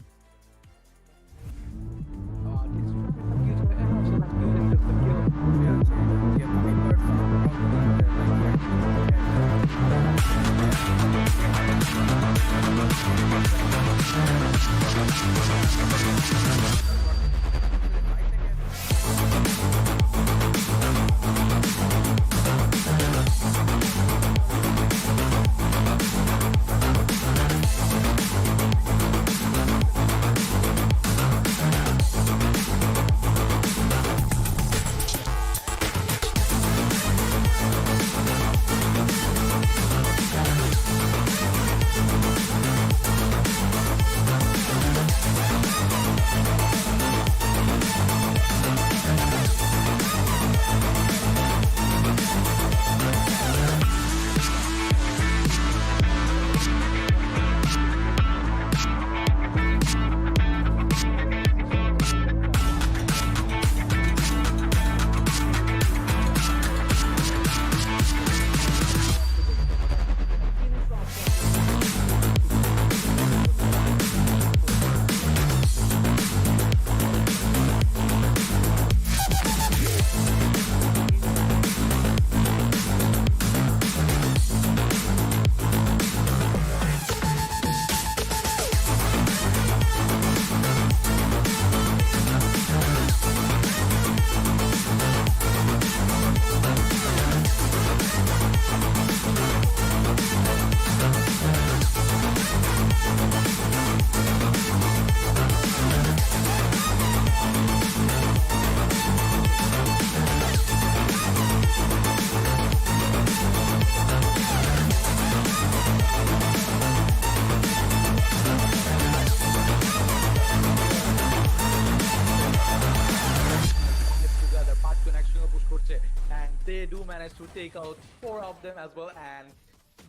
take out 4 of them as well, and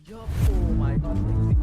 yup, oh my god,